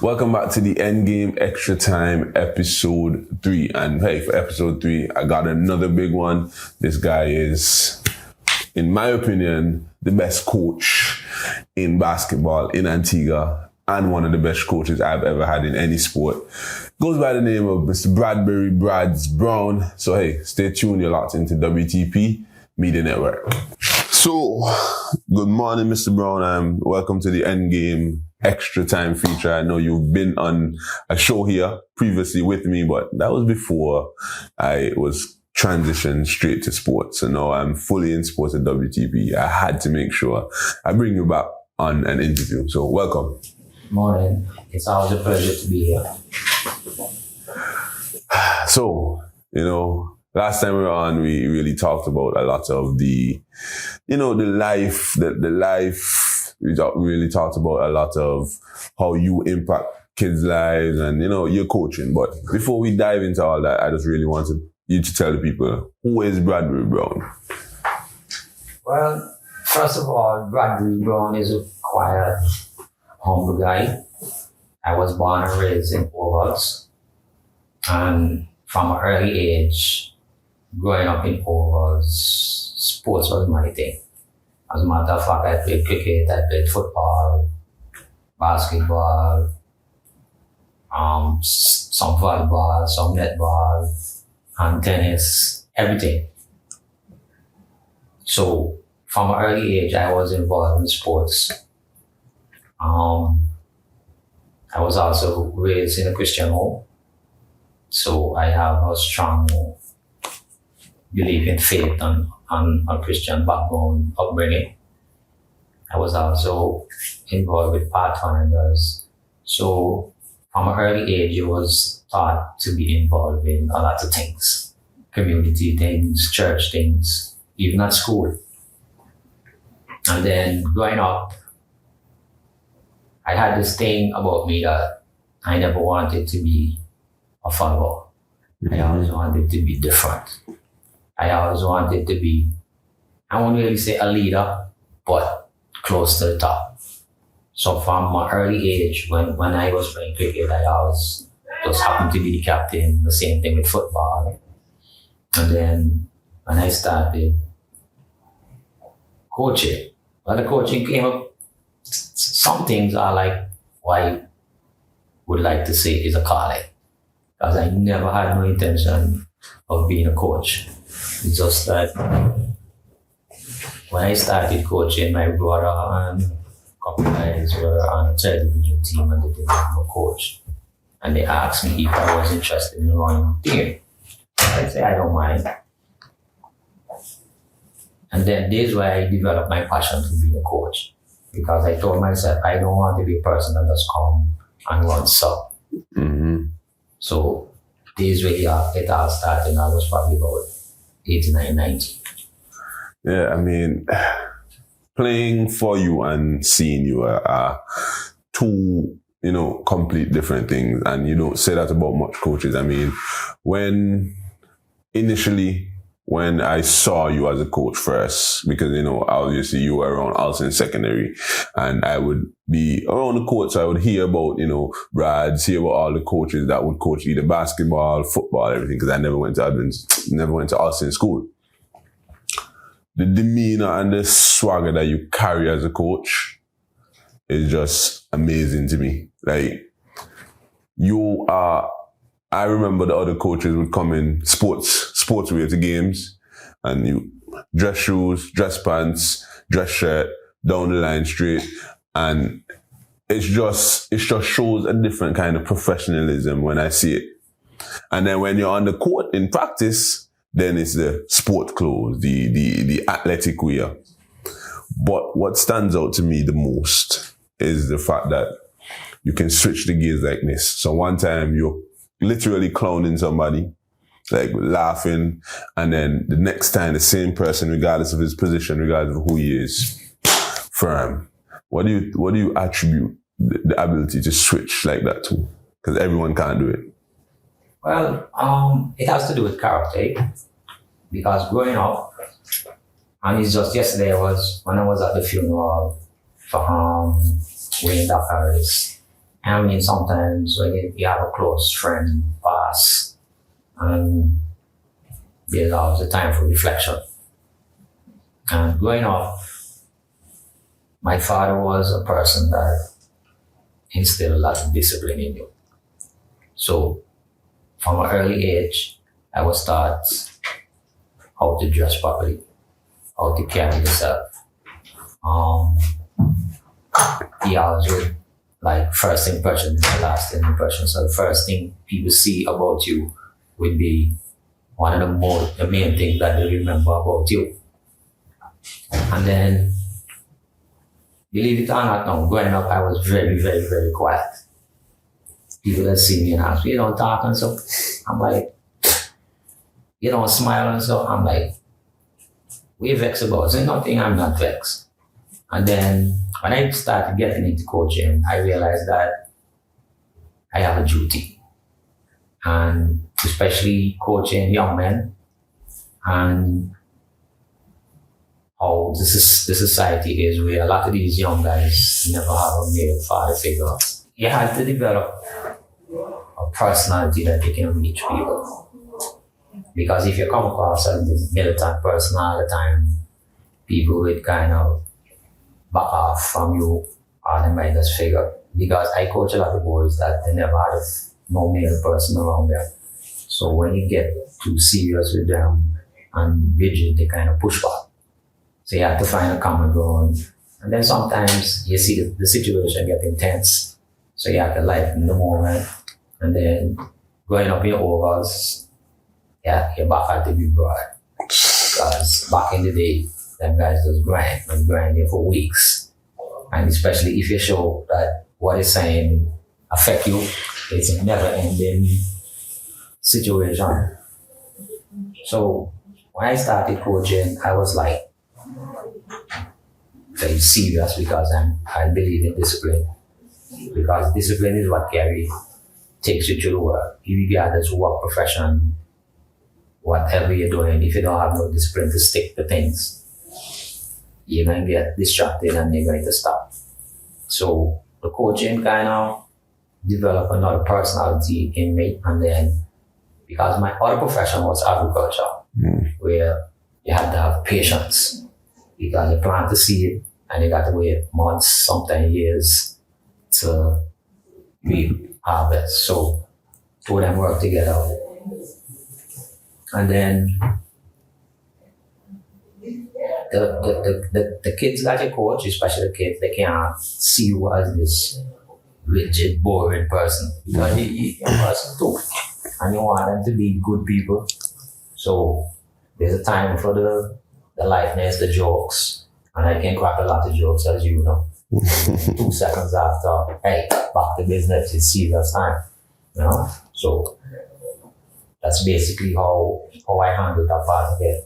Welcome back to the Endgame Extra Time episode 3. And hey, for episode 3, I got another big one. This guy is, in my opinion, the best coach in basketball in Antigua and one of the best coaches I've ever had in any sport. Goes by the name of Mr. Bradbury, Browne. So hey, stay tuned. You're locked into WTP Media Network. So, good morning, Mr. Browne. Welcome to the Endgame Extra Time feature. I know you've been on a show here previously with me, but that was before I was transitioned straight to sports. So now I'm fully in sports at WTP. I had to make sure I bring you back on an interview. So, welcome. Morning. It's always a pleasure to be here. So, last time we were on, we really talked about a lot of the life. We really talked about a lot of how you impact kids' lives and, your coaching. But before we dive into all that, I just really wanted you to tell the people, who is Bradbury Browne? Well, first of all, Bradbury Browne is a quiet, humble guy. I was born and raised in Ovals. And from an early age, growing up in Ovals, sports was my thing. As a matter of fact, I played cricket, I played football, basketball, some volleyball, some netball, and tennis, everything. So from an early age, I was involved in sports. I was also raised in a Christian home. So I have a strong belief in faith and a Christian background upbringing. I was also involved with Pathfinders. So from an early age, I was taught to be involved in a lot of things. Community things, church things, even at school. And then growing up, I had this thing about me that I never wanted to be a follower. I always wanted to be different. I always wanted to be, I won't really say a leader, but close to the top. So from my early age, when I was playing cricket, I always just happened to be the captain, the same thing with football. And then when I started coaching, when the coaching came up, some things are like what I would like to say is a calling. Because I never had no intention of being a coach. It's just that when I started coaching, my brother and a couple of guys were on a television team and they didn't have no coach. And they asked me if I was interested in running a team. I said, I don't mind. And then this is where I developed my passion to be a coach. Because I told myself, I don't want to be a person that just come and run sub. Mm-hmm. So this really it all started. I was probably about 89, 90. Yeah, I mean, playing for you and seeing you are two, complete different things. And you don't say that about much coaches. I mean, when I saw you as a coach first, because, obviously you were around Alton Secondary and I would be around the court. So I would hear about, Brads, hear about all the coaches that would coach either basketball, football, everything, because I never went to Alton school. The demeanor and the swagger that you carry as a coach is just amazing to me. Like, I remember the other coaches would come in sportswear to games, and you dress shoes, dress pants, dress shirt, down the line straight, and it just shows a different kind of professionalism when I see it. And then when you're on the court in practice, then it's the sport clothes, the athletic wear. But what stands out to me the most is the fact that you can switch the gears like this. So one time you're literally clowning somebody, like laughing, and then the next time the same person, regardless of his position, regardless of who he is, firm. What do you attribute the ability to switch like that to? Because everyone can't do it. Well, it has to do with character, because growing up, and it's just yesterday when I was at the funeral for Wayne Harris, And I mean, sometimes when you have a close friend pass, and there's always a time for reflection. And growing up, my father was a person that instilled a lot of discipline in you. So from an early age, I was taught how to dress properly, how to carry yourself. He always would, like, first impression is the last impression. So the first thing people see about you would be one of the main things that they remember about you. And then, believe it or not, now, growing up, I was very, very, very quiet. People that see me and ask me, you don't talk and so. I'm like, you don't smile and so. I'm like, we vexed about. So nothing, I'm not vexed. And then when I started getting into coaching, I realized that I have a duty. And especially coaching young men and how the society is, where a lot of these young guys never have a male father figure. You have to develop a personality that you can reach people. Because if you come across this militant person all the time, people would kind of back off from you, or they might just figure. Because I coach a lot of boys that they never had no male person around them. So when you get too serious with them and rigid, they kind of push back. So you have to find a common ground. And then sometimes you see the situation get intense. So you have to lighten the moment. And then going up in overs, yeah, your back had to be broad. Because back in the day, them guys just grind you for weeks. And especially if you show that what is saying affect you, it's a never ending situation. So when I started coaching, I was like very serious because I believe in discipline. Because discipline is what takes you through the work. Regardless of what profession, whatever you're doing, if you don't have no discipline to stick to things, you're going to get distracted and you're going to stop. So the coaching kind of developed another personality in me. And then, because my other profession was agriculture, where you had to have patience. Because you plant the seed and you got to wait months, sometimes years to reap harvest. So two of them work together. And then the kids that you coach, especially the kids, they can't see you as this rigid, boring person. Because you're a person too. And you want them to be good people. So there's a time for the lightness, the jokes. And I can crack a lot of jokes, as you know. 2 seconds after, hey, back to business, it's serious time. You know? So that's basically how I handle that part of it.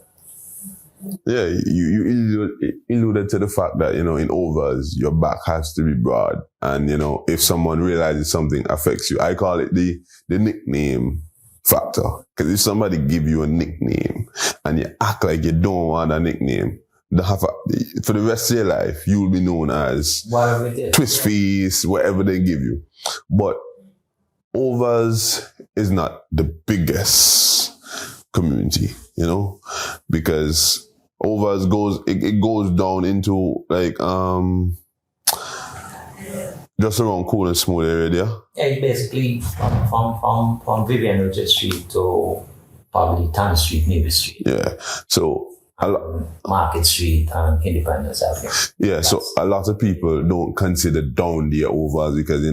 Yeah, you alluded to the fact that, in overs, your back has to be broad. And, if someone realizes something affects you, I call it the nickname factor. Because if somebody give you a nickname and you act like you don't want a nickname, for the rest of your life, you will be known as Twist Face, whatever they give you. But overs is not the biggest community, because overs goes down into like just around Cool and Smooth area. Yeah, it's basically from Vivian Richard Street to probably Town Street, Navy Street. Yeah, so Market Street and Independence Avenue. Yeah, so a lot of people don't consider down there overs because,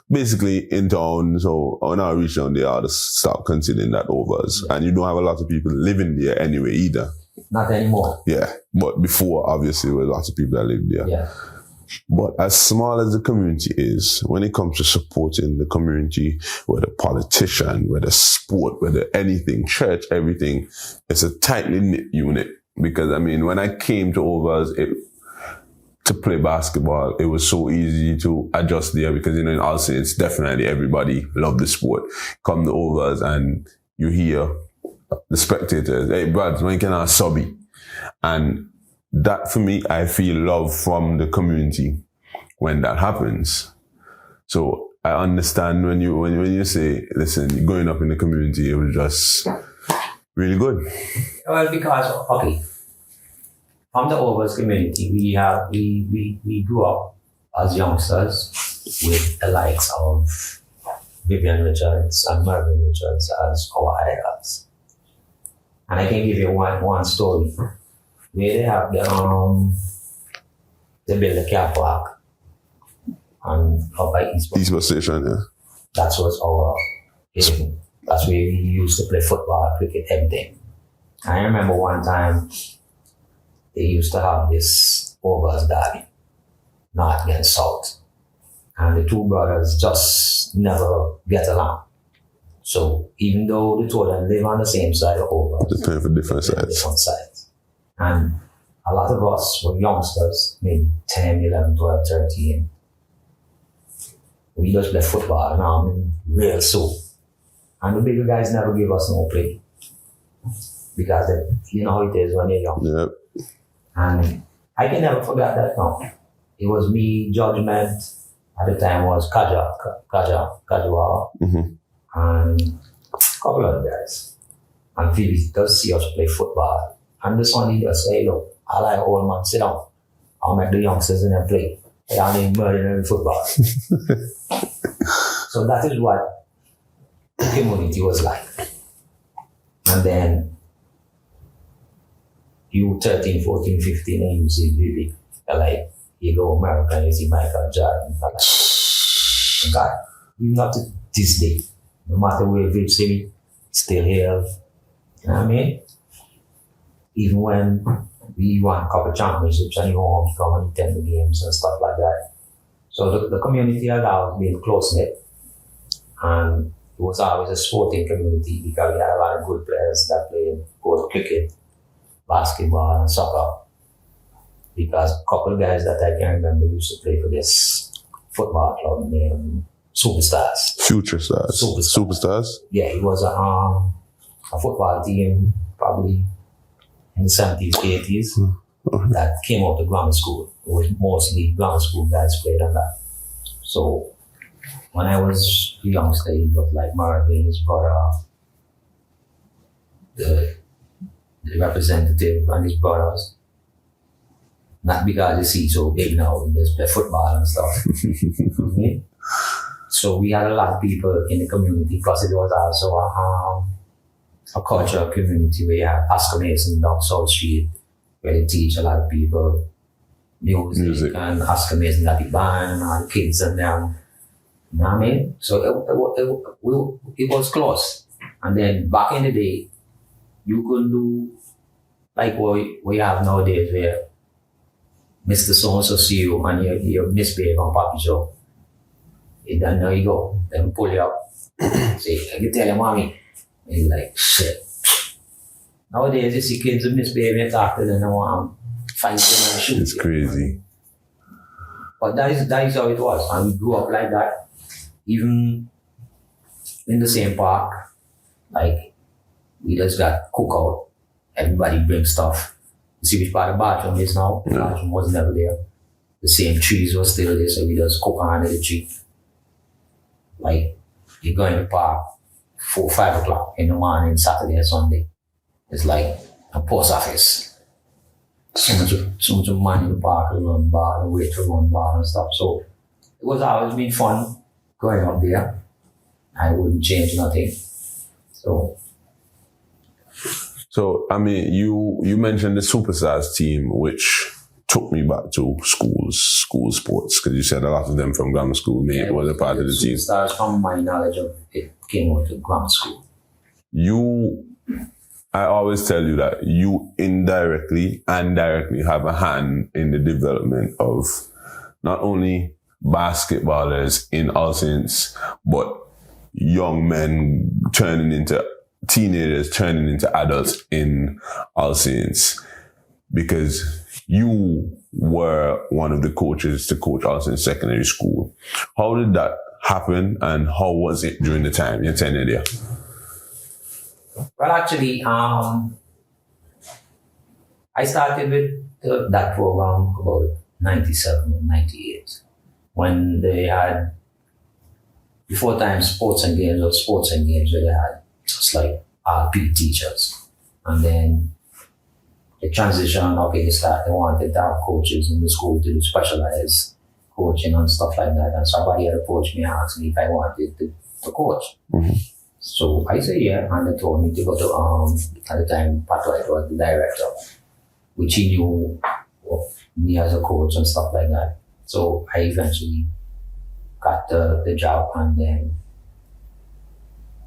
basically in town, so when I reach down there, I'll just start considering that overs. Yeah. And you don't have a lot of people living there anyway either. Not anymore. Yeah, but before, obviously, there were lots of people that lived there. Yeah. But as small as the community is, when it comes to supporting the community, whether politician, whether sport, whether anything, church, everything, it's a tightly knit unit. Because, when I came to overs to play basketball, it was so easy to adjust there because, in all sense, definitely everybody loved the sport. Come to overs and you hear the spectators, hey, Brad, when can I subby? And that, for me, I feel love from the community when that happens. So I understand when you say, listen, growing up in the community, it was just really good. Well, because okay, from the Overs community, we grew up as youngsters with the likes of Vivian Richards and Mervyn Richards as our idols. And I can give you one story where they have they built a car park and up by Eastwood Station, yeah. That was our haven. That's where we used to play football, cricket, everything. I remember one time they used to have this Overs derby, North against South. And the two brothers just never get along. So even though the two of them live on the same side of Overs, they're playing for different sides. And a lot of us were youngsters, maybe 10, 11, 12, 13. We just play football now, real soon. And the bigger guys never give us no play. Because you know how it is when you're young. Yep. And I can never forget that now. It was me, Judgment, at the time was Kajwa, and a couple of guys. And Phoebe does see us play football. And this one he just say, look, I like old man, sit down. I'll make the youngsters in there play. They are in murdering football. So that is what the community was like. And then you 13, 14, 15, and you see Vivi. Like, you go America and you see Michael Jordan. Like, God, even up to this day, no matter where Viv see me, still here. You know what I mean? Even when we won a couple championships and you go home, you come and attend the games and stuff like that. So the community has always been close-knit. And it was always a sporting community because we had a lot of good players that played both cricket, basketball, and soccer. Because a couple of guys that I can remember used to play for this football club named Superstars. Future Stars. Superstars? Yeah, it was a football team probably in the 70s, 80s that came out of grammar school. It was mostly grammar school guys played on that. So when I was a youngster, it was like Marvin, his brother, the representative and his brothers. Not because you see so big now, we just play football and stuff. Okay? So we had a lot of people in the community, plus it was also a cultural community where you had Oscar Mason down South Street, where they teach a lot of people music. And Oscar Mason got the band and all the kids and them. You know what I mean? So it was close. And then back in the day, you couldn't do like what you have nowadays where Mr. So-and-so see you and you misbehave on Papi Joe. And then there you go. Then pull you up. Say, you tell your mommy. And you're like, shit. Nowadays, you see kids who misbehave and talk to them and want to fight them and shoot. It's crazy. But that is how it was. And we grew up like that. Even in the same park, like, we just got cookout. Everybody brings stuff. You see which part of the bathroom is now? The bathroom was never there. The same trees were still there, so we just cook under the tree. Like, you go in the park 4, 5 o'clock in the morning, Saturday and Sunday. It's like a post office. So much money in the park to run bar, and wait to run bar and stuff. So it was always been fun going up there. I wouldn't change nothing. So, I mean, you mentioned the Superstars team, which took me back to school sports, because you said a lot of them from grammar school was a part of the team. Superstars, from my knowledge of it, came out of grammar school. I always tell you that you indirectly and directly have a hand in the development of not only basketballers in All Saints, but young men turning into teenagers, turning into adults in All Saints, because you were one of the coaches to coach All Saints Secondary School. How did that happen, and how was it during the time your tenure there? Well, actually, I started with that program about 97, 98, when they had before time sports and games where they had just like RP teachers. And then the transition, okay, they wanted to have coaches in the school to do specialized coaching and stuff like that. And somebody had approached me and asked me if I wanted to coach. Mm-hmm. So I said yeah, and they told me to go to, at the time, Pat White was the director, which he knew of me as a coach and stuff like that. So I eventually got the job, and then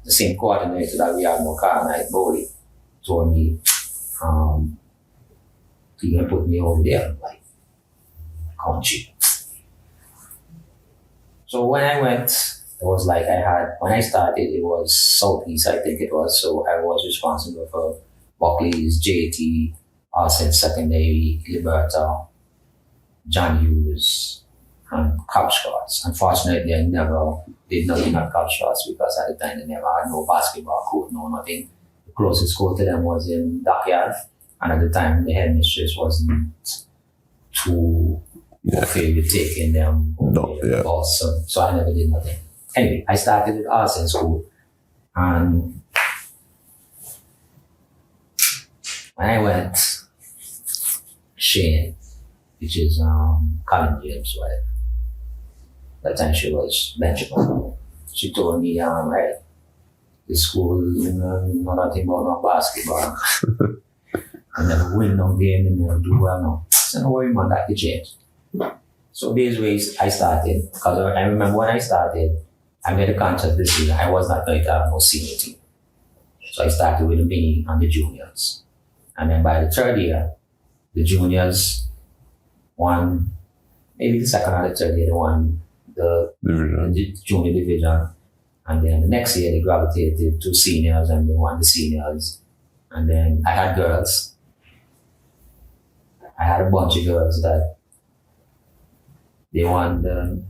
the same coordinator that we had no car night, Bodie, told me, he gonna put me over there. I'm like, country. So when I went, it was like when I started, it was Southeast, I think it was. So I was responsible for Buckley's, JT, Austin Secondary, Liberta, John Hughes, and Cub Shots. Unfortunately, I never did nothing at Cub Shots because at the time they never had no basketball court, no nothing. The closest court to them was in Dockyard, and at the time the headmistress wasn't too okay with taking them balls, so I never did nothing. Anyway, I started with arts in school, and when I went, Shane, which is Colin James' wife, that time she was Benjamin. She told me, hey, the school, know nothing about no basketball. I never win no game and never do well no. So no worry man, that could change. So these ways I started, because I remember when I started, I made a conscious decision. I was not going to have no senior team. So I started with the mini and the juniors. And then by the third year, the juniors won, maybe the second or the third year, they won the junior division. And then the next year they gravitated to seniors and they won the seniors. And then I had girls. I had a bunch of girls that they won the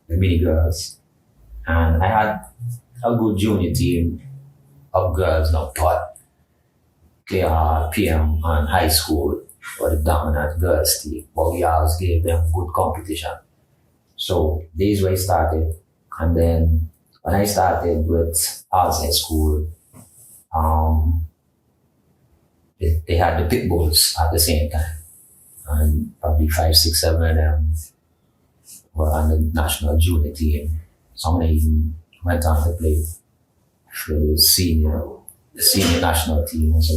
mini girls. And I had a good junior team of girls now taught clear PM and high school or the dominant girls team, but we always gave them good competition. So these were started, and then when I started with arts in school, they had the pit bulls at the same time, and probably 5, 6, 7 of them were on the national junior team. Some of them even went on to play for the senior national team and so.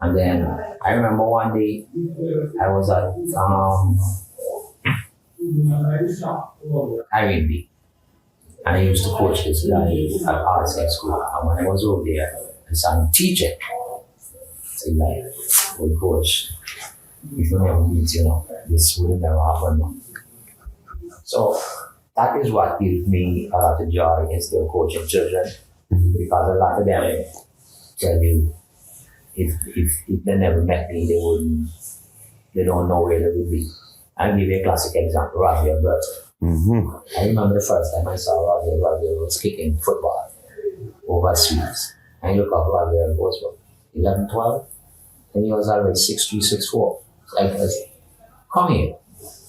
And then I remember one day I was at Irene, and I used to coach this guy at arts high school. And when I was over there, I saw him teaching. So like, well, coach, if you never meet, this would never happen. No. So that is what gives me a lot of joy in still coaching children, because a lot of them tell you if they never met me, they don't know where they would be. I'll give you a classic example, Robbie Alberto. Mm-hmm. I remember the first time I saw Robbie was kicking football over Swedes. And I look up Robbie was what, 11, 12? And he was already 6'3", 6'4". I said, come here.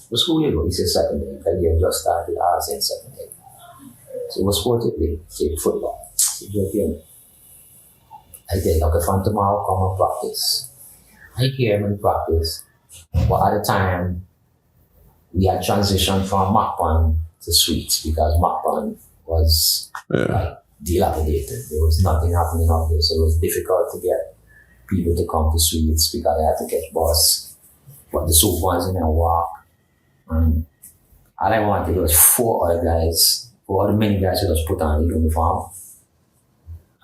What school you go? He said secondary, because he had just started arts in secondary. So he was sportively, say football. He said, okay. I said, okay, from tomorrow, come and practice. I hear him in practice. But at the time, we had transitioned from Macpan to Sweets, because Macpan was like dilapidated. There was nothing happening out there, so it was difficult to get people to come to Sweets because they had to catch bus. But the soup ones in there walk. And all I wanted was 4 other many guys who just put on the uniform.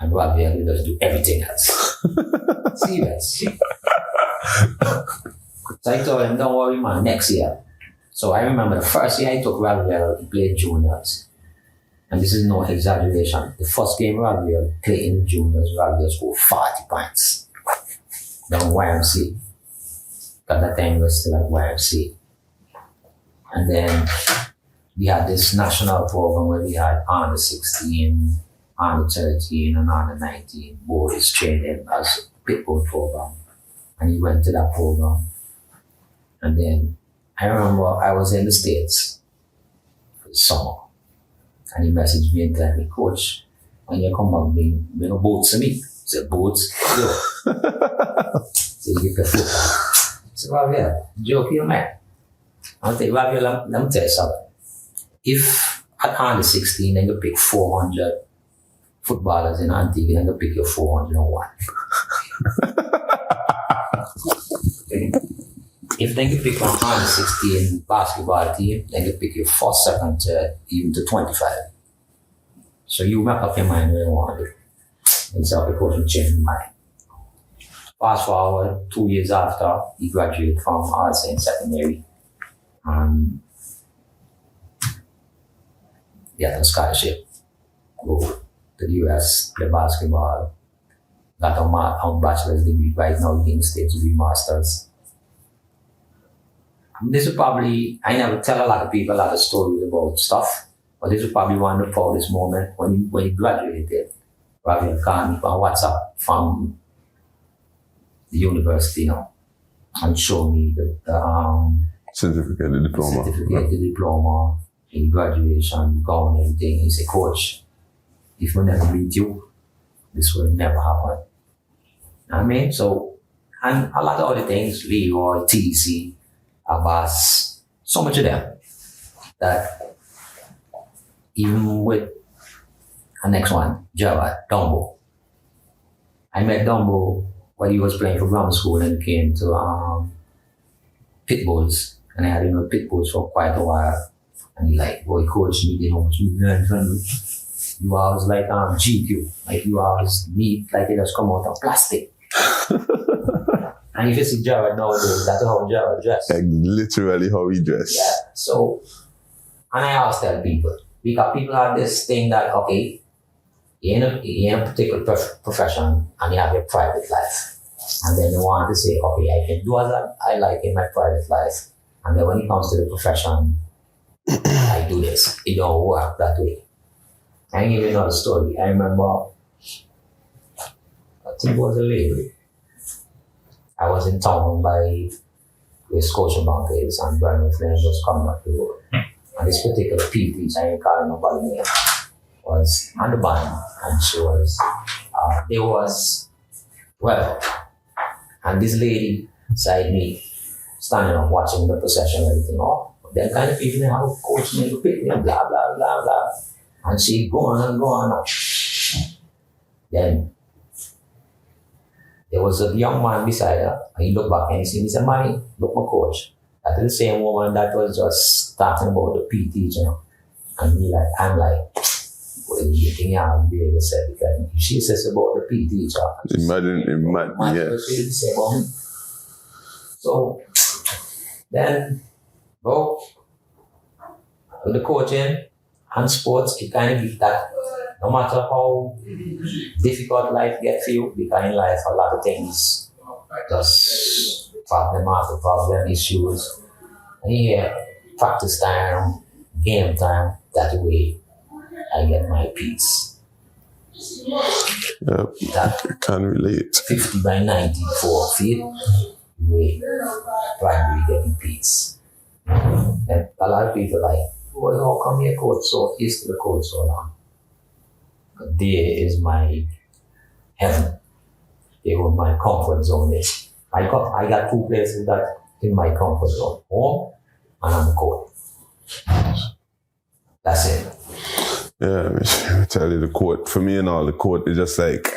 And Robbie would just do everything else. Serious. So I told him, don't worry man, next year. So I remember the first year I took Raviel to play juniors. And this is no exaggeration. The first game Raviel played in juniors, Raviel scored 40 points. Down YMC. Because that time was still at YMC. And then we had this national program where we had under 16, under 13, and under 19 boys training as a pitbull program. And he went to that program. And then I remember I was in the States for the summer. And he messaged me and told me, Coach, when you come back, bring a boat to me. I said, boats? Yo. So you get the football. I said, Raviel, joke here, man. I'll tell you, Raviel, let me tell you something. If at under 16, then you pick 400 footballers in Antigua, then you pick your 401. If then you pick 116 basketball team, then you pick your first, second, third, even to 25. So you make up your mind where you want to do. And so the coach will change your mind. Fast forward 2 years after, he graduated from Arts and Secondary. And he had a scholarship. Go to the US, play basketball. Got a bachelor's degree. Right now, he's in the States to do masters. This is probably, I never tell a lot of people a lot of stories about stuff, but this is probably one of the proudest moments when he graduated. Raviel called me on WhatsApp from the university, and showed me the certificate, the diploma, in graduation, gown, and everything. He said, Coach, if we never meet you, this will never happen. I mean, so, and a lot of other things, Leroy, TC, Abbas, so much of them, that even with the next one, Java, Dumbo. I met Dumbo when he was playing for grammar school and came to Pitbulls, and I had him at Pitbulls for quite a while. And he like, boy, Coach, you know what you learn from you. You always like GQ, like you always neat, like it just come out of plastic. And if you see Jared nowadays, that's how Jared dressed. Like literally how he dressed. Yeah. So, and I always tell people, because people have this thing that, okay, you're in a particular profession and you have your private life. And then they want to say, okay, I can do as I like in my private life. And then when it comes to the profession, I do this. It don't work that way. I give you another story. I remember, I think it was a lady. I was in town by where Scotiabank is, and Browne was coming up the road. And this particular PT, I ain't calling nobody name, was on the band, and she was, and this lady beside me, standing up watching the procession and everything off. Then kind of people have a coach me to pick me and blah, blah, blah, blah. And she go on and go on. Then there was a young man beside her, and he looked back and he said, Mommy, look my coach. That is the same woman that was just talking about the PT, And I'm like, what do you think you have to be able to say? Because if she says about the PT teacher, yeah. So then, with the coaching and sports, it kind of be that no matter how difficult life gets for you, because in life a lot of things just problem after problem, issues. And here, practice time, game time, that way I get my peace. Yep, I can relate. 50 by 94 feet, way Bradbury getting peace. And a lot of people like, boy, how come your coach so used to the coach so long? There is my heaven. There was my comfort zone is. I got two places that in my comfort zone. Home and on the court. That's it. Yeah, let me tell you, the court, for me and all, the court is just like,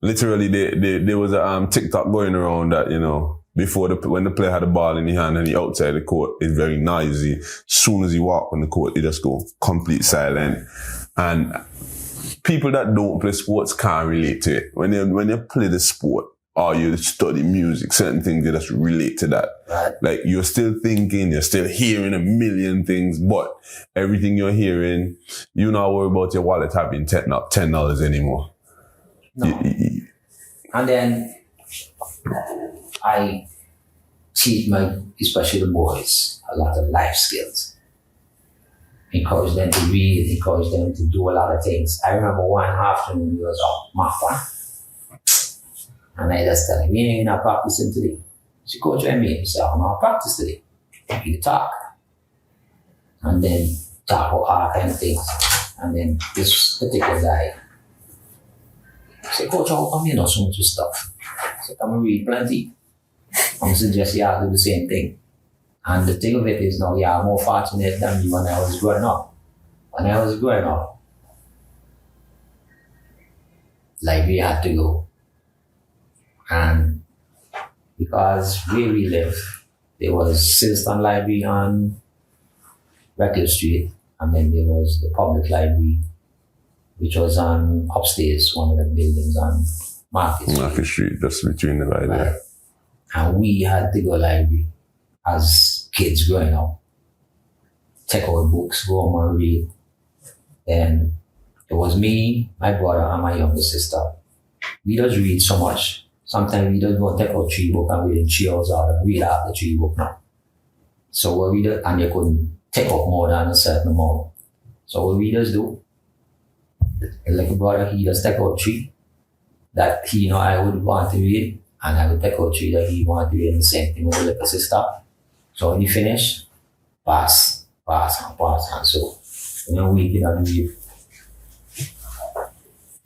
literally there was a TikTok going around that, before when the player had the ball in the hand and he outside the court, it's very noisy. As soon as he walk on the court, he just go complete silent. And people that don't play sports can't relate to it. When you play the sport or you study music, certain things, they just relate to that. Right. Like you're still thinking, you're still hearing a million things, but everything you're hearing, you're not worried about your wallet having $10 anymore. No. And then I teach especially the boys, a lot of life skills. Encourage them to read, encourage them to do a lot of things. I remember one afternoon, we was off Mach 1. And I just tell him, you're not practicing today. She coach, I mean, he said, I'm not practice today. You talk. And then talk about all kind of things. And then this particular guy said, Coach, how come you know so much stuff? I said, I'm read plenty. I'm suggest you all do the same thing. And the thing of it is now you are more fortunate than me when I was growing up. When I was growing up, library had to go. And because where we live, there was Silston Library on Reckless Street, and then there was the public library, which was on upstairs, one of the buildings on Market Street. Market Street, just between the library. Right. And we had to go library as kids growing up. Take out books, go home and read. Then it was me, my brother, and my younger sister. We just read so much. Sometimes we just go take out 3 books and read in 3 hours out and read after 3 books now. So what we do, and you couldn't take out more than a certain amount. So what we just do, like a brother, he just take out 3 that he I would want to read, and I would take out 3 that he wanted to read, and the same thing with like a sister. So when you finish, pass. And so in a week you can read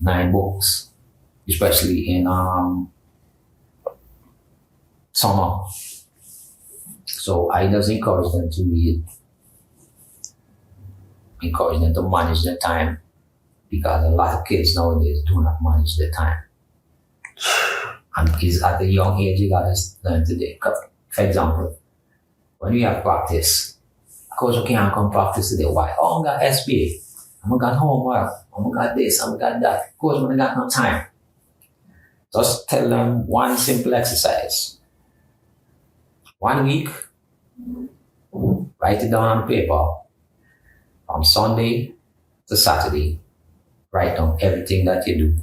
9 books, especially in summer. So I just encourage them to read, encourage them to manage their time, because a lot of kids nowadays do not manage their time. And it's at a young age you gotta learn today. For example, when we have practice, coach, you can't come practice today. Why? Oh, I got SBA. I'm got homework. I'm got this. I'm got that. Coach, I got no time. Just tell them one simple exercise. 1 week, write it down on paper. From Sunday to Saturday, write down everything that you do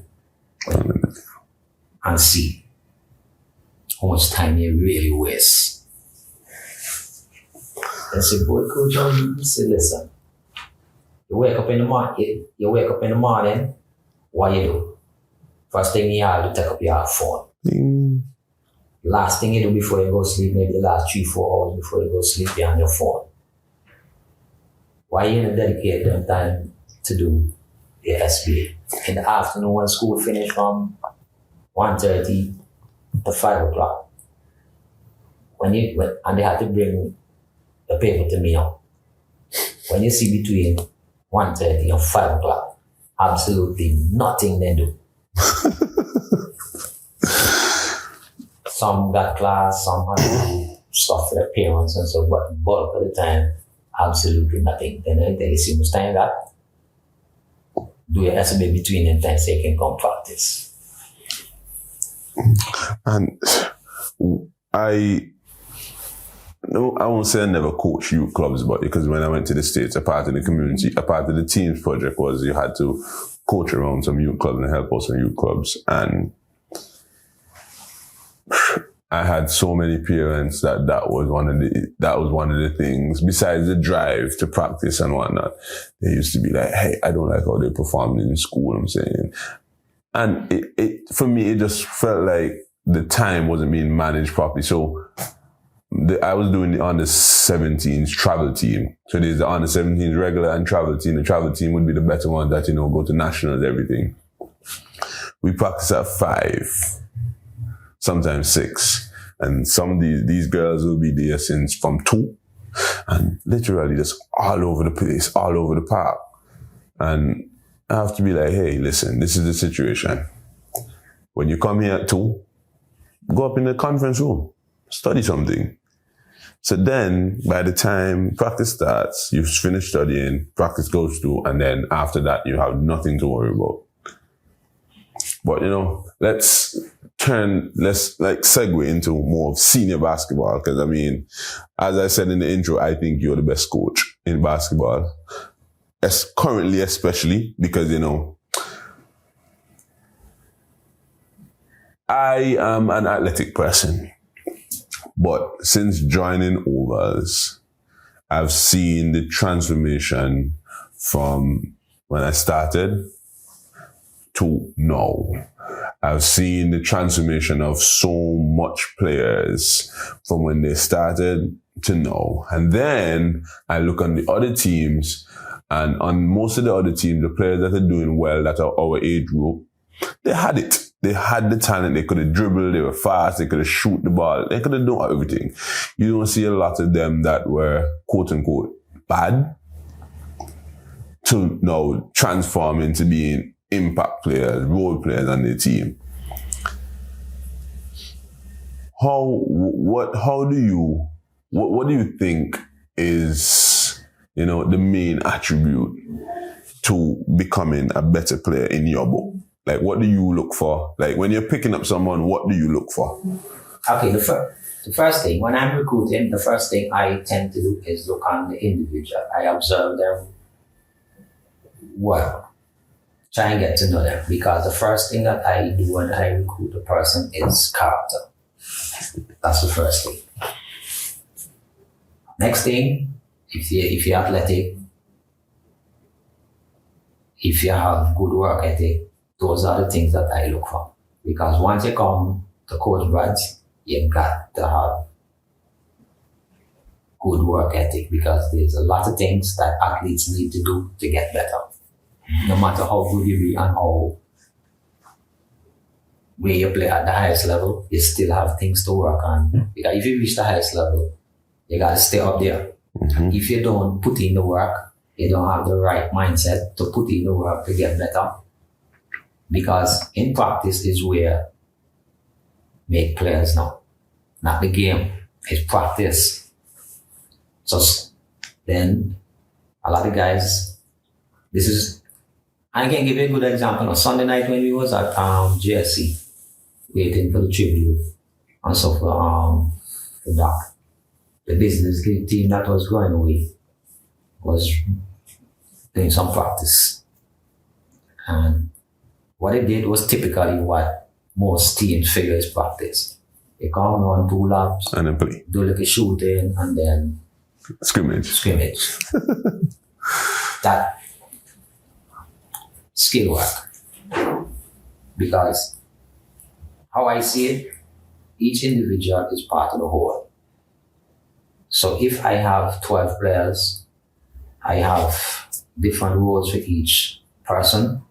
and see how much time you really waste. And say, boy, coach, you say, listen. You wake up in the morning, what you do? First thing you have to take up your phone. Last thing you do before you go to sleep, maybe the last 3-4 hours before you go to sleep, you're on your phone. Why you don't dedicate them time to do the SBA? In the afternoon when school finish from 1:30 to 5 o'clock. And they have to bring the paper to me now. When you see between 1:30 and 5 o'clock, absolutely nothing they do. Some got class, some have to do stuff for their parents and so, but bulk of the time, absolutely nothing. Then anything you see much time that, do your SBA between them times so you can come practice. And I won't say I never coached youth clubs, but because when I went to the States, a part of the community, a part of the team's project was you had to coach around some youth clubs and help out some youth clubs. And I had so many parents that was one of the things, besides the drive to practice and whatnot. They used to be like, hey, I don't like how they performed in school, I'm saying. And it for me, it just felt like the time wasn't being managed properly. So I was doing the under 17s travel team. So there's the under 17s regular and travel team. The travel team would be the better one that, go to nationals, everything. We practice at 5, sometimes 6. And some of these girls will be there since from 2. And literally just all over the place, all over the park. And I have to be like, hey, listen, this is the situation. When you come here at 2, go up in the conference room, study something. So then, by the time practice starts, you've finished studying, practice goes through, and then after that, you have nothing to worry about. But, let's segue into more of senior basketball, because, as I said in the intro, I think you're the best coach in basketball. Currently, especially, because, I am an athletic person. But since joining Ovals, I've seen the transformation from when I started to now. I've seen the transformation of so much players from when they started to now. And then I look on the other teams And on most of the other teams, the players that are doing well, that are our age group, they had it. They had the talent. They could have dribbled. They were fast. They could have shoot the ball. They could have done everything. You don't see a lot of them that were quote unquote bad to now transform into being impact players, role players on the team. What do you think is, the main attribute to becoming a better player in your book? Like, what do you look for? Like, when you're picking up someone, what do you look for? Okay, the first thing, when I'm recruiting, the first thing I tend to do is look on the individual. I observe them well. Try and get to know them. Because the first thing that I do when I recruit a person is character. That's the first thing. Next thing, if you're athletic, if you have good work ethic, those are the things that I look for. Because once you come to Coach Brad's, you got to have good work ethic, because there's a lot of things that athletes need to do to get better. No matter how good you be and how where you play at the highest level, you still have things to work on. Because if you reach the highest level, you got to stay up there. Mm-hmm. If you don't put in the work, you don't have the right mindset to put in the work to get better. Because in practice is where make players now. Not the game, it's practice. So then a lot of guys, I can give you a good example. On Sunday night when we was at JSC, waiting for the tribute and so for Doc, the business team that was going away was doing some practice. And what it did was typically what most teams figure is practice. They come on 2 laps, and then play. do like a shooting, and then scrimmage. That skill work. Because how I see it, each individual is part of the whole. So if I have 12 players, I have different roles for each person,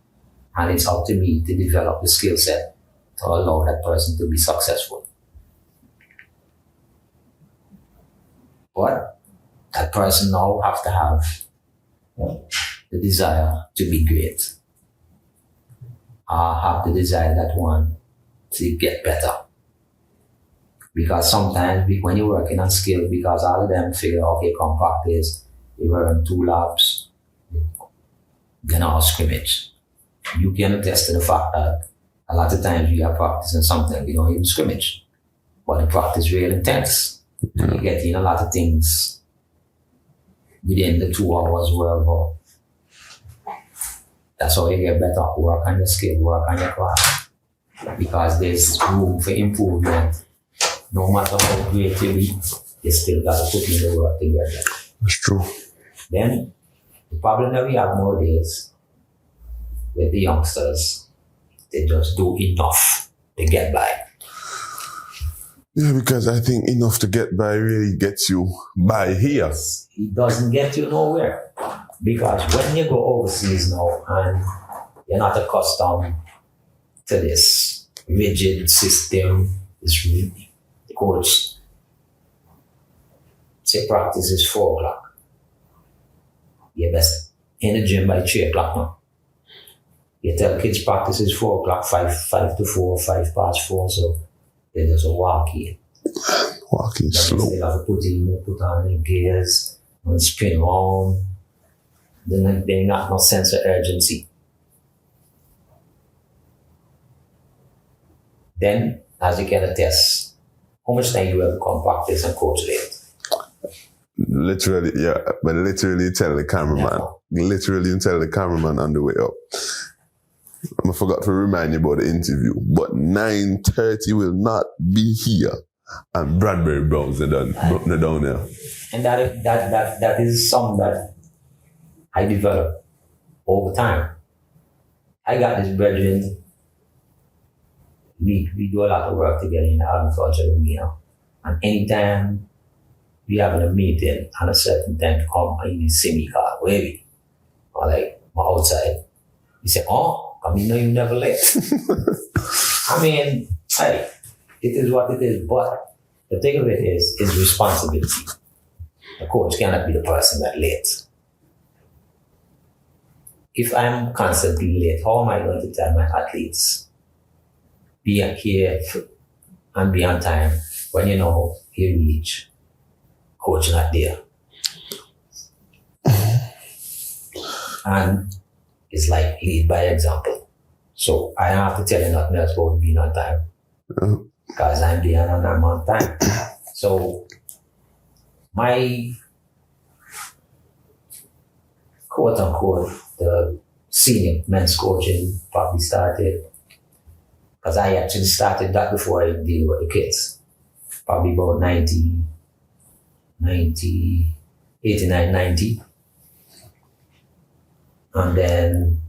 and it's up to me to develop the skill set to allow that person to be successful. But that person now have to have the desire to be great. Have the desire that one to get better. Because sometimes when you're working on skill, because all of them figure, okay, come practice, you run 2 laps, then I'll scrimmage. You can attest to the fact that a lot of times we are practicing something, we don't even scrimmage. But the practice is real intense. And you get in a lot of things within the 2 hours, wherever. That's how you get better. Work on your skill, work on your craft. Because there's room for improvement. No matter how great you be, you still got to put in the work to get there. That's true. Then, the problem that we have nowadays with the youngsters, they just do enough to get by. Yeah, because I think enough to get by really gets you by here. It doesn't get you nowhere. Because when you go overseas now and you're not accustomed to this rigid system, this coach, say practice is 4 o'clock. You're best in the gym by 3 o'clock now. You tell kids practice is 4 o'clock, 5 to 4, 5 past 4, so they just walk in. Walking slow. They have to put on the gears and spin around. Then they got no sense of urgency. Then, as you can attest, how much time you have come practice and coach late? Literally, yeah, but literally tell the cameraman. Yeah. Literally tell the cameraman on the way up. I forgot to remind you about the interview, but 9:30 will not be here. And Bradbury Browne's down there. And that is something that I developed over time. I got this brethren. We do a lot of work together in the agriculture arena. And anytime we having a meeting and a certain time come and you see me call, wavy. or like my outside. He said, oh, I mean, no, you never late. I mean, hey, it is what it is, but the thing of it is responsibility. The coach cannot be the person that late. If I'm constantly late, how am I going to tell my athletes be here and be on time when you know you reach coach not there? And it's like lead by example. So I don't have to tell you nothing else about being on time. Because I'm there and I'm on time. So my quote unquote, the senior men's coaching probably started, because I actually started that before I deal with the kids. Probably about 89, 90. And then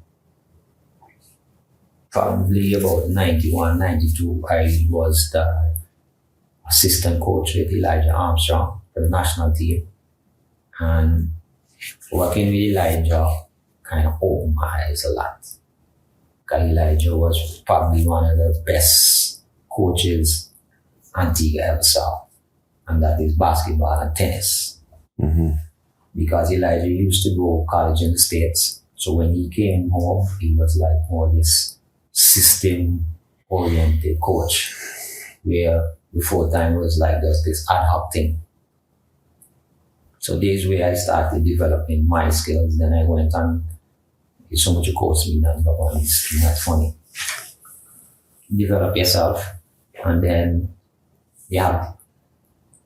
probably about 91, 92, I was the assistant coach with Elijah Armstrong for the national team. And working with Elijah kind of opened my eyes a lot. Because Elijah was probably one of the best coaches Antigua ever saw. And that is basketball and tennis. Mm-hmm. Because Elijah used to go college in the States. So when he came home, he was like more this system-oriented coach, where before time was like just this ad hoc thing. So this way I started developing my skills. Then I went on, it's so much you coach me that it's not funny. Develop yourself. And then, yeah,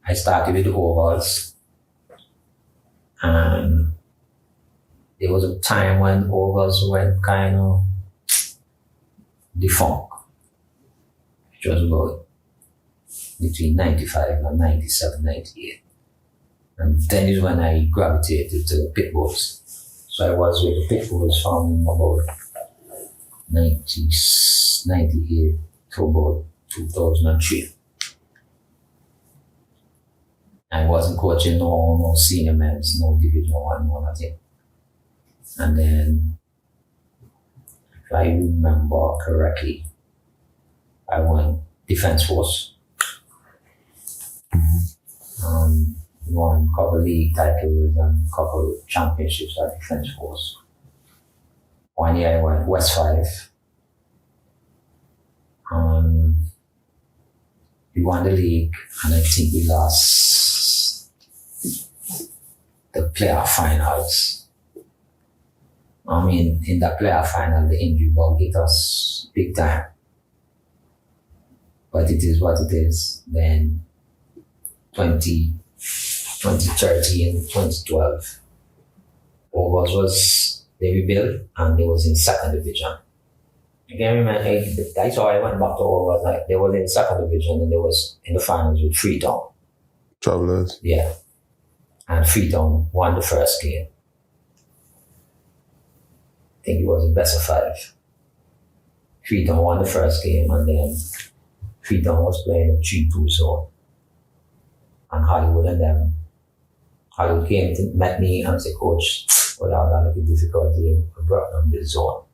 I started with the ovals. And there was a time when ovals went kind of defunct, which was about between 95 and 97, 98. And then is when I gravitated to the pit bulls. So I was with the pit bulls from about 98 to about 2003. I wasn't coaching no senior men's, no division one, no nothing. And then, if I remember correctly, I won Defense Force. Won a couple league titles and a couple championships at Defense Force. 1 year I went West 5. We won the league, and I think we lost the playoff finals. I mean, in the playoff final, the injury bug hit us big time. But it is what it is. Then 2013, 2012, Overs was, they rebuilt and they was in second division. I can't remember, that's how I went back to Overs. Like, they were in second division and they was in the finals with Freetown. Travelers. Yeah. And Freetown won the first game. I think it was the best of 5. Freetown won the first game, and then Freetown was playing a 3-2 zone. And Hollywood and them. Hollywood came to met me and said, Coach, well, I've got a difficulty in Browne this zone.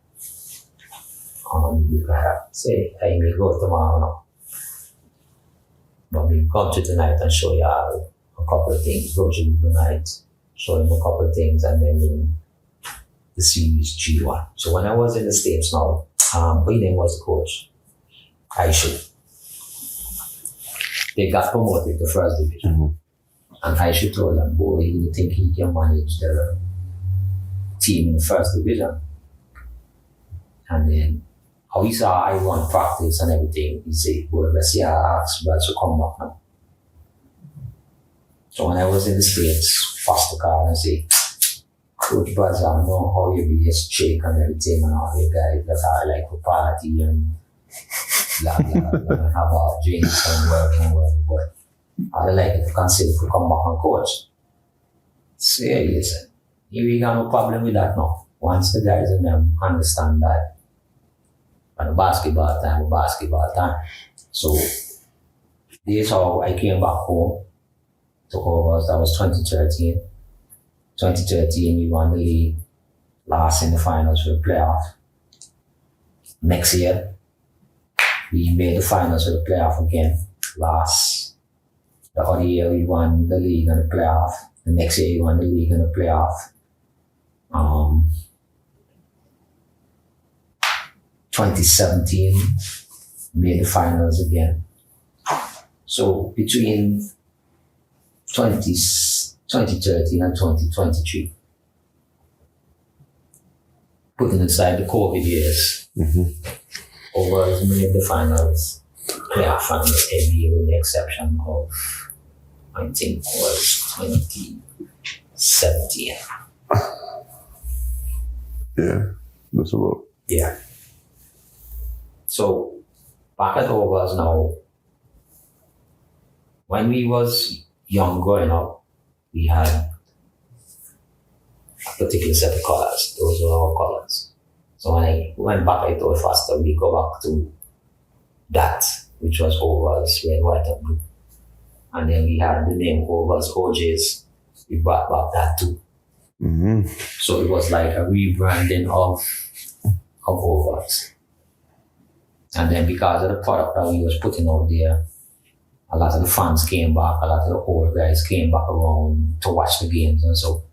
You have say, I may go tomorrow now. But we come to tonight and show you a couple of things. Go to tonight, show them a couple of things, and then the series 3-1. So when I was in the States now, my name was the coach. I should. They got promoted to first division. Mm-hmm. And I should told them, boy, you think he can manage the team in the first division? And then how he saw I run practice and everything, he said, boy, let's see, I asked Brad to come back now. So when I was in the States, Foster called and said, Coach Buzz, I know how you be his chick and everything, and all you guys that are like for party and blah blah blah and have our drinks and whatever, but I like it to consider to come back and coach. So yeah, listen, we got no problem with that now. Once the guys in them understand that when basketball time. So this is how I came back home, took over. That was 2013. 2013, we won the league. lost in the finals for the playoff. Next year, we made the finals for the playoff again. Lost. The other year, we won the league and the playoff. The next year, we won the league and the playoff. 2017, made the finals again. So between 2013 and 2023, putting aside the COVID years, Overalls made the finals, playoff finals every year with the exception of, I think, was 2017. Yeah, that's about. Yeah. So back at Overalls now, when we was young growing up, we had a particular set of colors. Those were our colors. So when I went back, I thought faster we go back to that, which was Overalls, red, white, and blue. And then we had the name Overalls OJs. We brought back that too. So it was like a rebranding of Overalls. And then because of the product that we was putting out there, a lot of the fans came back, a lot of the old guys came back around to watch the games and so.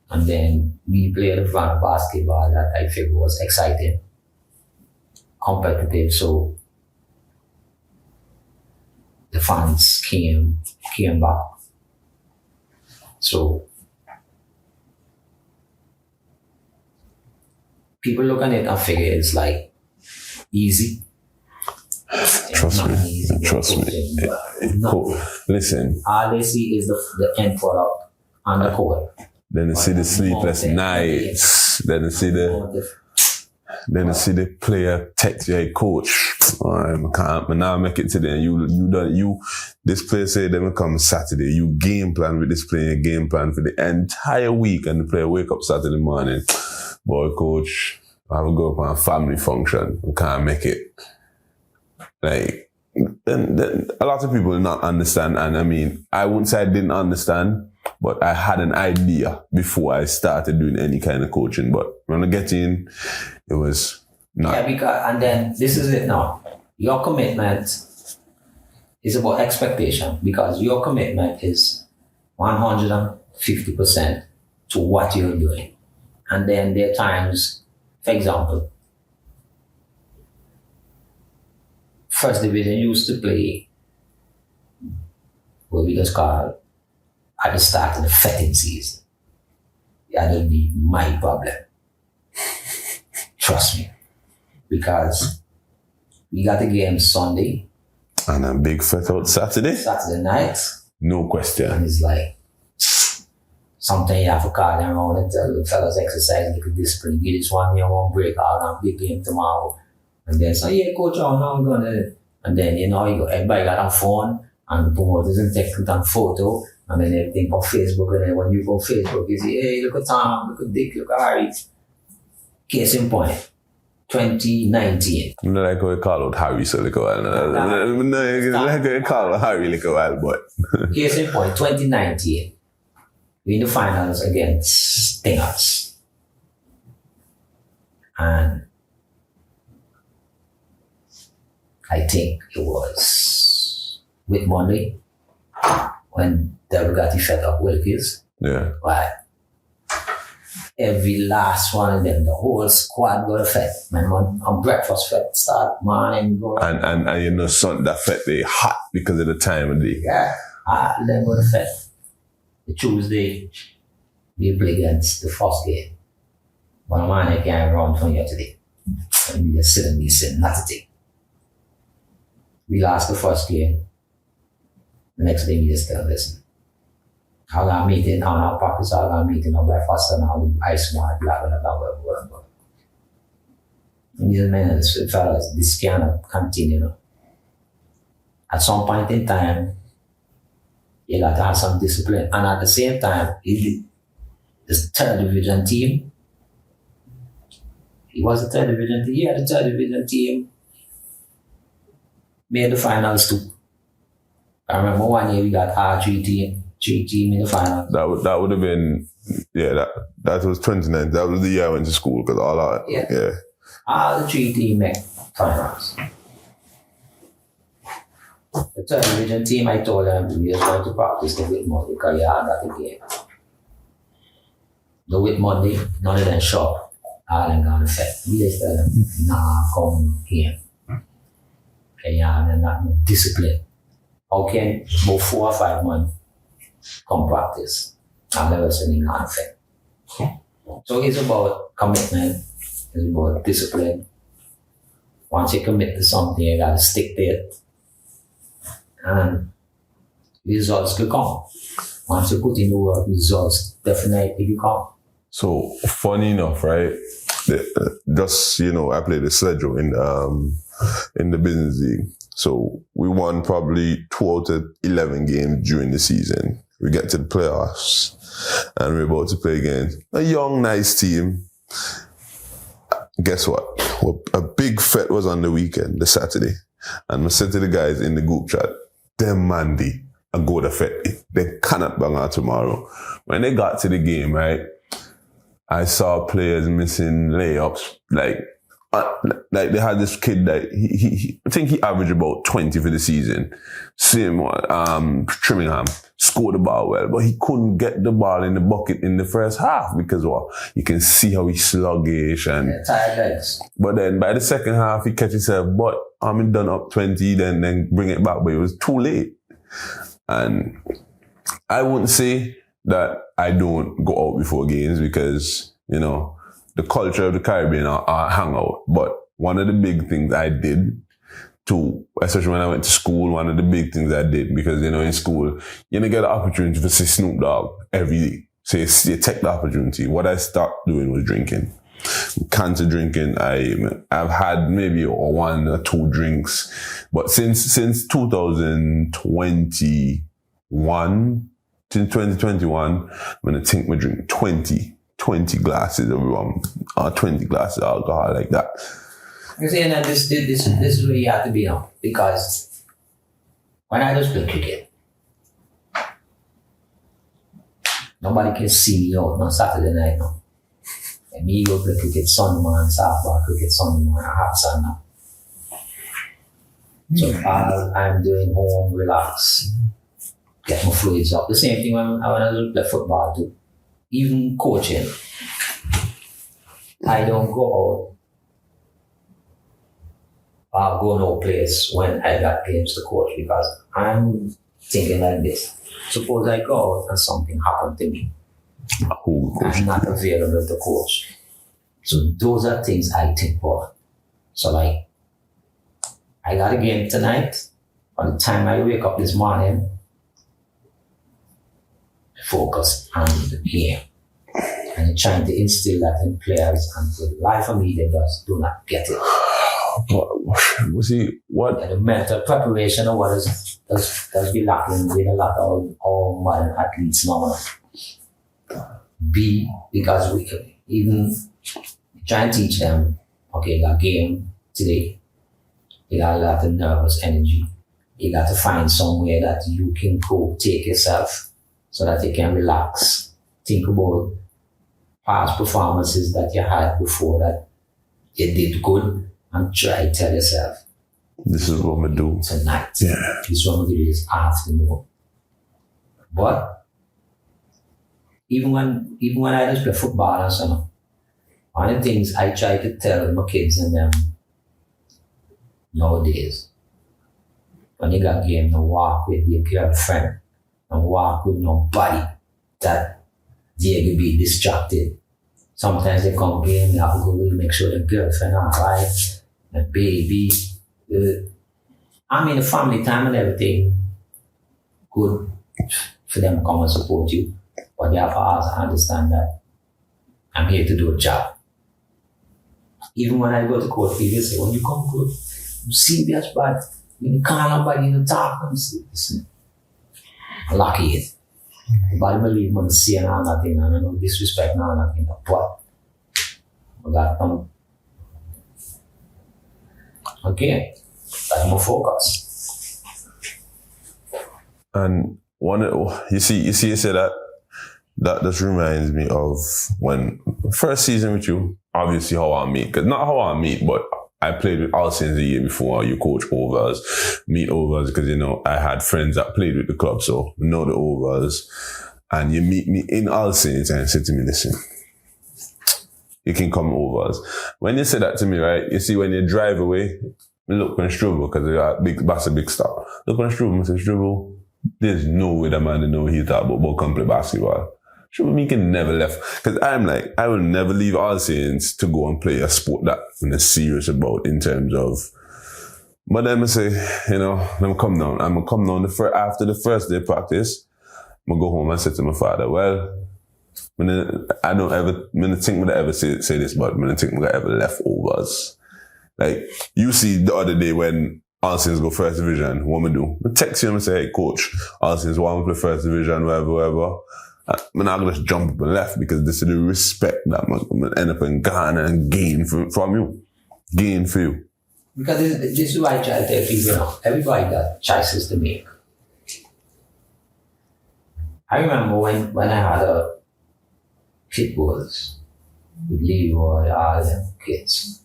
And then we played a brand of basketball that I figured was exciting, competitive, so the fans came back. So people look at it and figure it's like easy. Trust me. Listen. All they see is the end product on the court. Then they see the sleepless nights. Then they see the player text your coach. I can't now make it today. You this player say they will come Saturday. You game plan with this player, game plan for the entire week, and the player wake up Saturday morning. Boy, coach, I will go up on a family function. I can't make it. Like, then a lot of people did not understand, and I mean, I wouldn't say I didn't understand, but I had an idea before I started doing any kind of coaching. But when I get in, it was not. Yeah, and then this is it now. Your commitment is about expectation, because your commitment is 150% to what you're doing. And then there are times, for example, First Division used to play what we just call at the start of the fetting season. That would be my problem. Trust me. Because we got the game Sunday. And a big fet out Saturday? Saturday night. No question. And it's like, sometimes you have to call them around and tell the fellas exercise, look at discipline, get this one here, one break out, and big game tomorrow. And then say, yeah, coach, how I'm going to. And then, everybody got a phone, and the promoters and take it on photo, and then everything on Facebook. And then when you go on Facebook, you see, hey, look at Tom, look at Dick, look at Harry. Case in point, 2019. I like how you call out Harry so like a while. No, like how you call out Harry like a while, but. Case in point, 2019. We in the finals against Stingers. And I think it was with Monday when Devil got fed up Wilkins. Yeah. Right. Every last one of them, the whole squad got fed. Man, on breakfast fed start morning go. And something that fed they hot because of the time of day. Yeah. Then got fed. The Tuesday, we play against the first game. One man I can't run from here today. And we just sit and be sitting, not a thing. We lost the first game. The next day we just tell, listen, I'll got a meeting on our practice, I'll got a meeting on breakfast and I'll ice smart, blah, blah, blah, blah, blah, blah. And these men, fellas, this cannot continue. At some point in time, you got to have some discipline. And at the same time, this third division team, he was the third division team. Yeah, the third division team made the finals too. I remember one year we got our three team in the finals. That would have been Yeah, that was 29. That was the year I went to school because all our all the 3 teams make finals. The third division team, I told them we was going to practice the Whit Monday because you had that game. The Whit Monday, none of them show up. All them gonna fit. We just tell them, nah, come here. And they're not disciplined. How can about 4 or 5 months come practice? I've never seen them gonna fit. So it's about commitment, it's about discipline. Once you commit to something, you gotta stick to it. And results could come. Once you put in the work, results definitely come. So funny enough, right? Just I played the sledge in the business league. So we won probably 2 out of 11 games during the season. We get to the playoffs, and we're about to play against a young, nice team. Guess what? A big fet was on the weekend, the Saturday, and I said to the guys in the group chat, them Monday and go to fet. They cannot bang out tomorrow. When they got to the game, right, I saw players missing layups. Like they had this kid that he I think he averaged about 20 for the season. Same one, Trimmingham scored the ball well, but he couldn't get the ball in the bucket in the first half because you can see how he's sluggish and tired legs. But then by the second half, he catch himself, but I'm done up 20, then bring it back, but it was too late. And I wouldn't say that I don't go out before games because, the culture of the Caribbean are hangout. But one of the big things I did especially when I went to school, one of the big things I did, because, in school, you don't get the opportunity to see Snoop Dogg every day. So you take the opportunity. What I started doing was drinking. Cans of drinking. I've had maybe 1 or 2 drinks. But since 2021, since 2021, I'm going to think we drink 20 glasses of rum or 20 glasses of alcohol like that. You see, and this is where you have to be on, because when I just play cricket, nobody can see me out on Saturday night now. And me go play cricket Sunday morning, softball cricket Sunday morning, hot sun now. So I'm doing home, relax, get my fluids up. The same thing when I play football too. Even coaching, I don't go out. I'll go no place when I got games to coach, because I'm thinking like this. Suppose I go out and something happened to me. I'm not available to coach. So those are things I think about. So like, I got a game tonight. By the time I wake up this morning, focus on the game. And you're trying to instill that in players, and for the life of me, they just do not get it. Was he what? And the mental preparation of what does be lacking with a lot of modern athletes now. Because we even try and teach them, okay, you got a game today, you got a lot of nervous energy, you got to find somewhere that you can go take yourself so that you can relax. Think about past performances that you had before that you did good, and try to tell yourself, this is what I'm going to do tonight. Yeah. This is what I'm going to do this afternoon. But even when I just play football and so on, one of the things I try to tell my kids and them nowadays, when you got game, don't walk with your girlfriend, don't walk with nobody that they will be distracted. Sometimes they come game, they have to go make sure the girlfriend are right, the baby, the family time and everything, good for them to come and support you. But they have to also understand that I'm here to do a job. Even when I go to court, people say, when you come good, you serious, but you can't nobody in the talk. I'm listen, I'm lucky it. Nobody believe me to say nothing, and I don't disrespect nothing, but I got them. Okay, that's my focus. And you say that That just reminds me of when first season with you, obviously how I meet, cause not how I meet, but I played with All Saints the year before. You coach overs, meet overs, because I had friends that played with the club, so know the overs. And you meet me in All Saints and say to me, listen, you can come overs. When you say that to me, right, you see when you drive away, look on Struble, because that's a big star. Look on Struble, Mr. Struble, there's no way that man know he thought about come play basketball. Struble, me can never left. Because I'm like, I will never leave All Saints to go and play a sport that I'm serious about in terms of. But then I say, I'm come down. I'm going to come down after the first day practice. I'm going to go home and say to my father, well, I don't think I ever say this, but I think I ever left overs. Like, you see the other day when All Saints go first division, what I do? I text him and say, hey, coach, All Saints want to play first division, whatever. I'm not going to just jump up and left because this is the respect that I'm going to end up in Ghana and gain from you. Gain for you. Because this is why I try to tell people, everybody got choices to make. I remember when I had a pit bulls with Leroy, all them kids.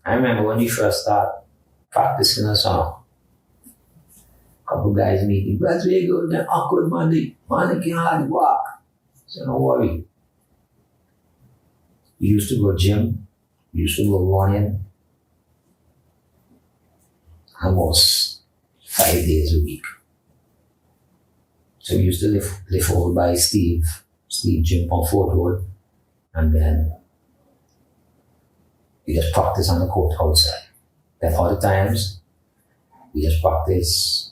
I remember when we first started practicing a song. Couple guys meeting, that's very good, they're awkward, man, they can hardly walk. So don't worry. We used to go gym, we used to go running almost 5 days a week. So we used to live over by Steve gym on Fort Road, and then we just practice on the court outside. Then other times, we just practice.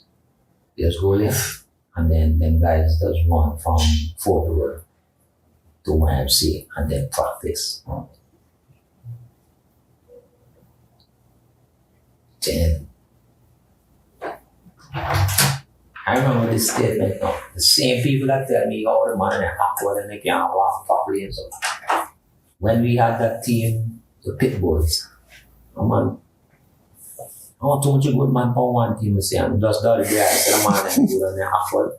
Just go lift, and then them guys just run from Fort Road to YMCA and then practice. Then I remember this statement, the same people that tell me, oh, the man is awkward and they can't walk properly and so. When we had that team, the Pit Bulls, man, oh, too much a good man for one team, say, I'm just the other day, I said, man, I'm good and they're awkward.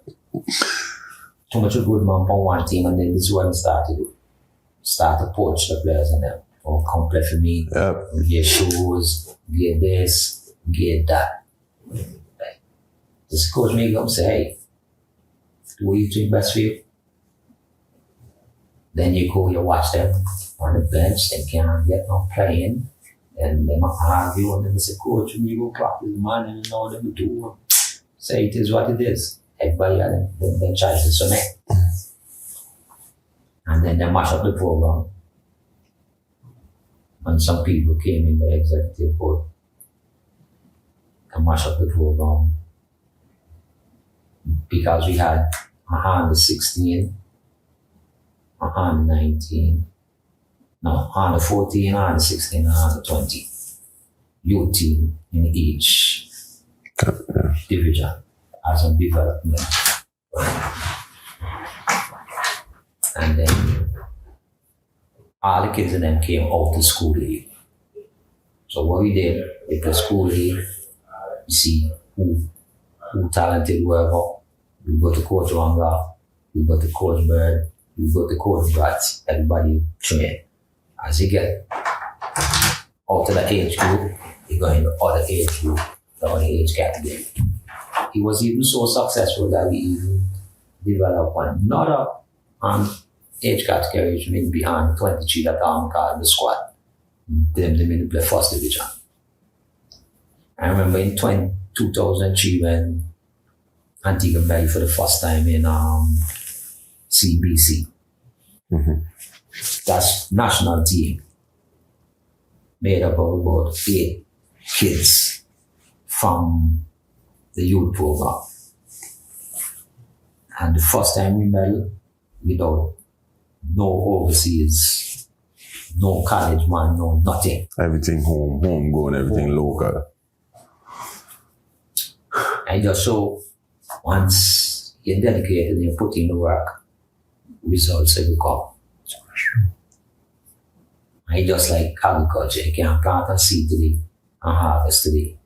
Too much a good man for one team, and then this is when I started to poach the players and them. Oh, come play for me. Yep. Get shoes, get this, get that. Like, this coach may come say, hey, do what you think best for you. Then you go, you watch them on the bench, they can't get no playing. And they might argue, and then they say, coach, when you go practice, man, and you know what they do. Say it is what it is. Everybody had them choices to make. And then they mash up the program. And some people came in the executive board and mash up the program. Because we had a under 16, a under 19, no, under 14, under 16, and under 20. Youth team in each division as a development. And then all the kids in them came out to school league. So what we did with the school league, you see who talented whoever. We go to Coach Wanga, we go to Coach Bird, we go to Coach Brad, everybody train. As you get out of the age group, you go in the other age group, the other age category. He was even so successful that we even developed another age category, which means behind 23 that I'm called the squad. Them in the first division. I remember in 2003 when Antigua played for the first time in CBC. Mm-hmm. That's national team made up of about 8 kids from the youth program. And the first time we met without no overseas, no college man, no nothing. Everything homegrown, everything local. And just so once you're dedicated and you put in the work, results will come. I just like agriculture. You can't plant and seed today and harvest today.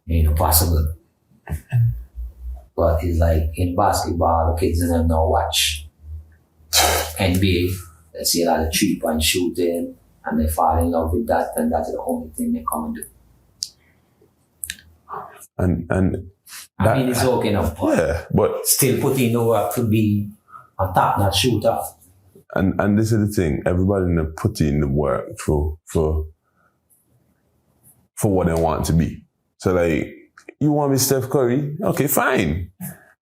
It ain't possible. But it's like in basketball, the kids in them now watch NBA. They see a lot of 3-point shooting and they fall in love with that, and that's the only thing they come and do. And I mean, it's okay now, but still put in the work to be a top-notch shooter. And this is the thing, everybody put in the work for what they want to be. So like, you want to be Steph Curry? Okay, fine.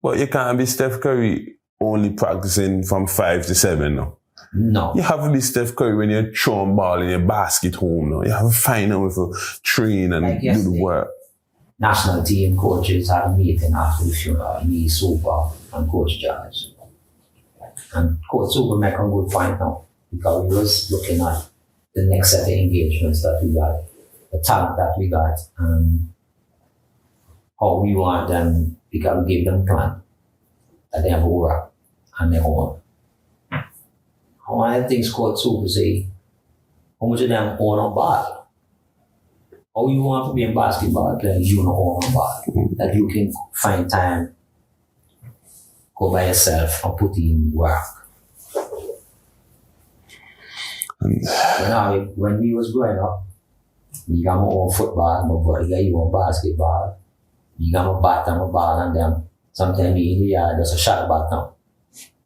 But you can't be Steph Curry only practicing from 5 to 7 now. No. You have to be Steph Curry when you're throwing ball in your basket home now. You have to find out with a train and like do the work. National team coaches had a meeting after the funeral, me, Super, and Coach George. And Coach Super make a good point now, because we was looking at the next set of engagements that we got, the talent that we got, and how we want them, because we give them a plan that they have to work on their own. One of the things Coach Super say, how much of them own a ball? How you want to be a basketball player, you don't own a ball. That you can find time, go by yourself and put in work. When we was growing up, we got my own football, my brother got his own basketball. We got my bat and my ball, and then sometimes we in the yard, there's a shot bat now.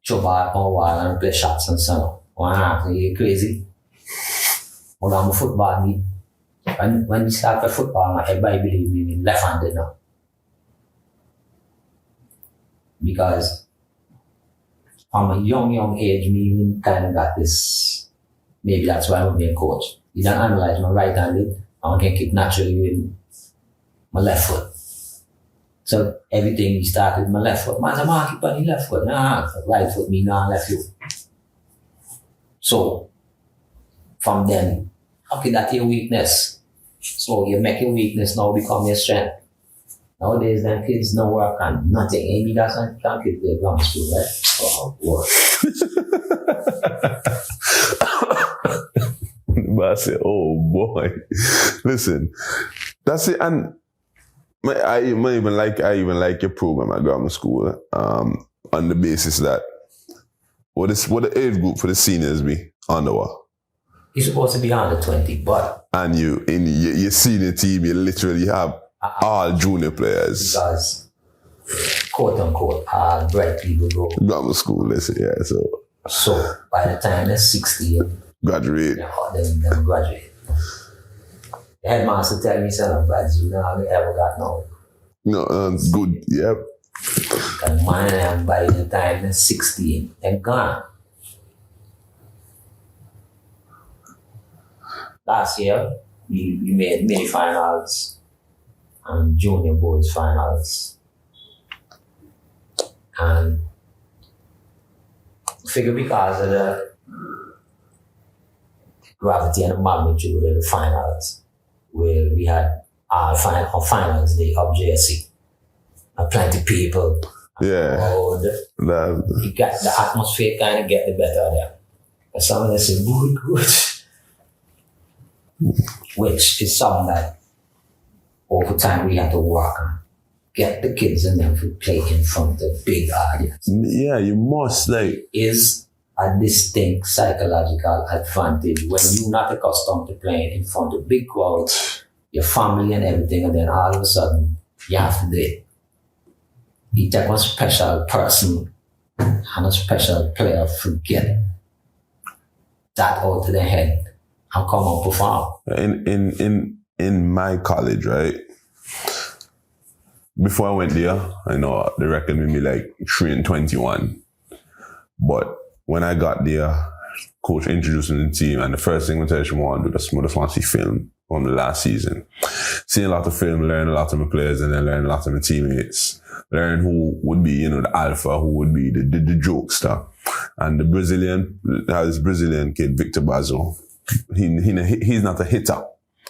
Throw ball on the wall and play shots and so on. One half, you crazy. When I'm a football, when we start the football, everybody believe me left-handed now. Because from a young age, me kind of got this. Maybe that's why I'm being coach. You don't analyze my right-handed, I can kick naturally with my left foot. So everything we start with my left foot. Man, I'm keep on the left foot. Right foot, me now left foot. So from then, okay, that's your weakness. So you make your weakness now become your strength. Nowadays, them kids no work and nothing. Amy doesn't can't keep their grammar school, right? Oh, work. But I say, oh boy, listen, that's it. And I even like your program at grammar school on the basis that what the age group for the seniors be under what? You're supposed to be under 20, but and you in your senior team, you literally have all junior players. Because quote unquote all bright people go grammar school, listen, yeah. So by the time they're 60, graduate. Them graduate. The headmaster tell me, son, you know how they ever got no. No, good, yep. And mine, by the time they're 16, they're gone. Last year, we made mini finals and junior boys finals. And I figure because of the gravity and the magnitude of the finals, where we had our finals day of JSC. And plenty of people. Yeah. You get the atmosphere kind of get the better of them. And some of them say, good. Which is something that over time we have to work on. Get the kids in them to play in front of big audience. Yeah, you must is a distinct psychological advantage when you're not accustomed to playing in front of big crowds, your family and everything, and then all of a sudden you have to do it. You take a special person and a special player, forget that out of their head and come and perform. In my college, right? Before I went there, I know they reckoned me like 3 and 21. But when I got there, coach introduced me to the team, and the first thing I tell you, I want to do is just want to see film from the last season. Seeing a lot of film, learn a lot of my players, and then learn a lot of my teammates. Learn who would be, the alpha, who would be the jokester. And this Brazilian kid, Victor Bazo, he's not a hitter.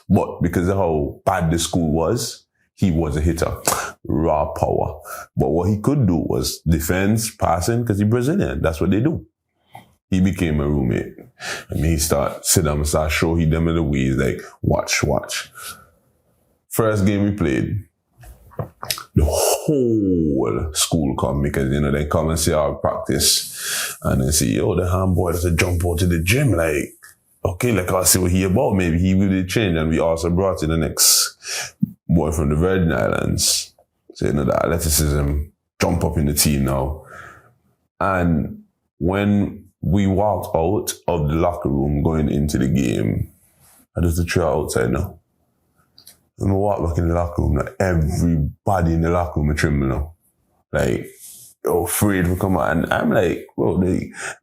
But because of how bad the school was, he was a hitter. Raw power. But what he could do was defense, passing, because he's Brazilian. That's what they do. He became a roommate. He start show them in the ways, like, watch. First game we played, the whole school come because, they come and see our practice and they see, the handboy does a jump out to the gym. Like, okay, like I'll see what he about. Maybe he will change. And we also brought in the next boy from the Virgin Islands. So, the athleticism jump up in the team now. And when we walked out of the locker room going into the game, and there's the trio outside now. And we walk back in the locker room, like everybody in the locker room is trembling now. Like, afraid to come out. And I'm like,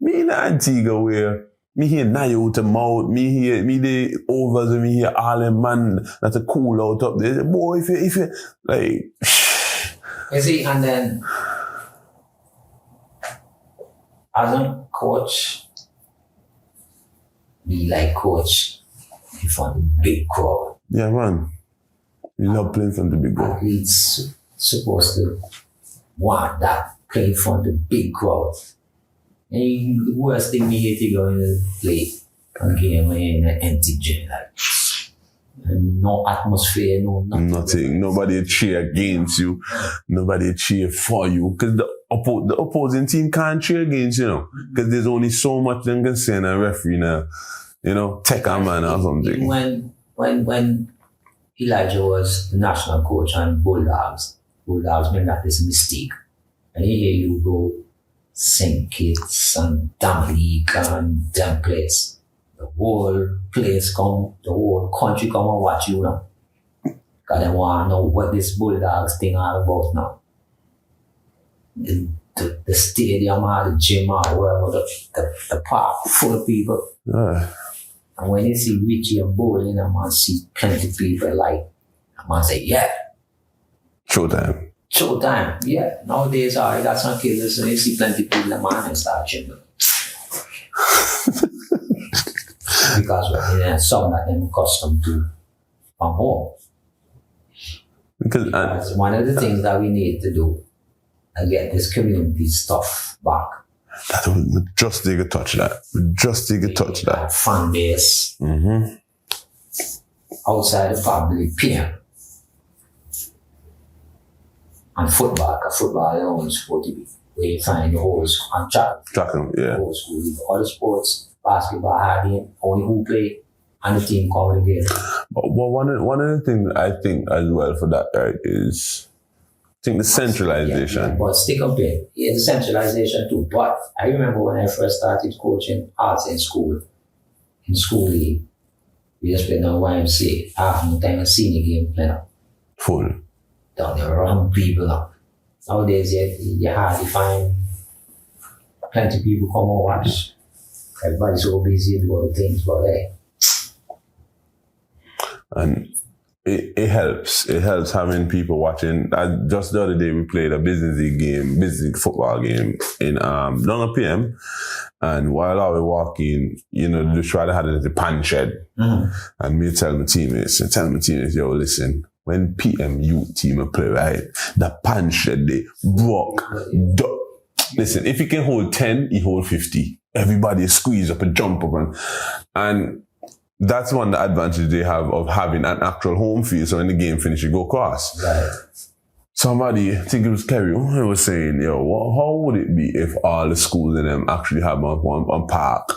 me in Antigua where me hear Nayo to mouth, me the overs and me hear all them man that's a cool out up there. Boy, if you, like... You see, and then as a coach, we like coach in front of the big crowd. Yeah, man. You love playing in front of the big crowd. Athletes supposed to want that, play in front of the big crowd. And the worst thing we hate to go in the play a game in an empty gym like and no atmosphere, no nothing. Nobody cheer against you. Nobody cheer for you. Because the opposing team can't cheer against you, because there's only so much they can say in a referee now. Take a man or something. When Elijah was the national coach on Bulldogs made that this mistake. And here you go, St. Kitts and Dominique and them place. The whole country come and watch you now. Because they want to know what this Bulldogs thing all about now. The stadium or the gym or wherever, the park full of people. And when you see Richie and bowling, a man see plenty of people like, a man say, yeah. Showtime, yeah. Nowadays, I got some kids, so you see plenty of people, a man and start chipping. Because some that they're accustomed to from home. Because one of the things that we need to do and get this community stuff back. We just need to touch that. Fan base. Mm-hmm. Outside of probably PM. And football, because football is only sport to be where you find the whole school and track. Yeah. Whole school, other sports, basketball, hardly, only who play, and the team coming together. Well, one of the things I think as well for that, right, is the centralization. Yeah, but stick up there. Yeah, the centralization too. But I remember when I first started coaching arts in school league, we just played on YMCA. Half the time a senior game playing. Full. Down there, run people up. Nowadays, you hardly find plenty of people come and watch. Everybody's so busy doing other things, but hey. And it helps. It helps having people watching. Just the other day, we played a business football game in Long PM. And while I was walking, they try to have it at the pan shed. Mm-hmm. And me tell my teammates, yo, listen, when PM youth team play, right, the pan shed they broke. Listen, if he can hold 10, he hold 50. Everybody squeeze up and jump up. And that's one of the advantages they have of having an actual home field. So when the game finishes, you go across. Right. Somebody, I think it was Kerry, who was saying, how would it be if all the schools in them actually have one park?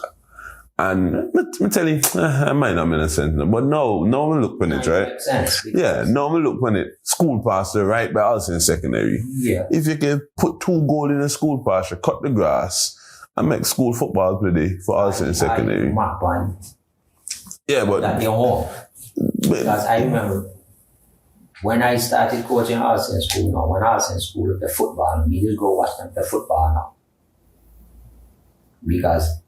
And I'm telling you, I might not make sense, but no one look on it, right? Yeah, no one look on it. School pasture right by us in secondary. Yeah. If you can put 2 goals in a school pasture, cut the grass, and make school football play for us in secondary. Yeah, but that your home. Because I remember when I started coaching us in school now, when I was in school play football, we just go watch them play football now. Because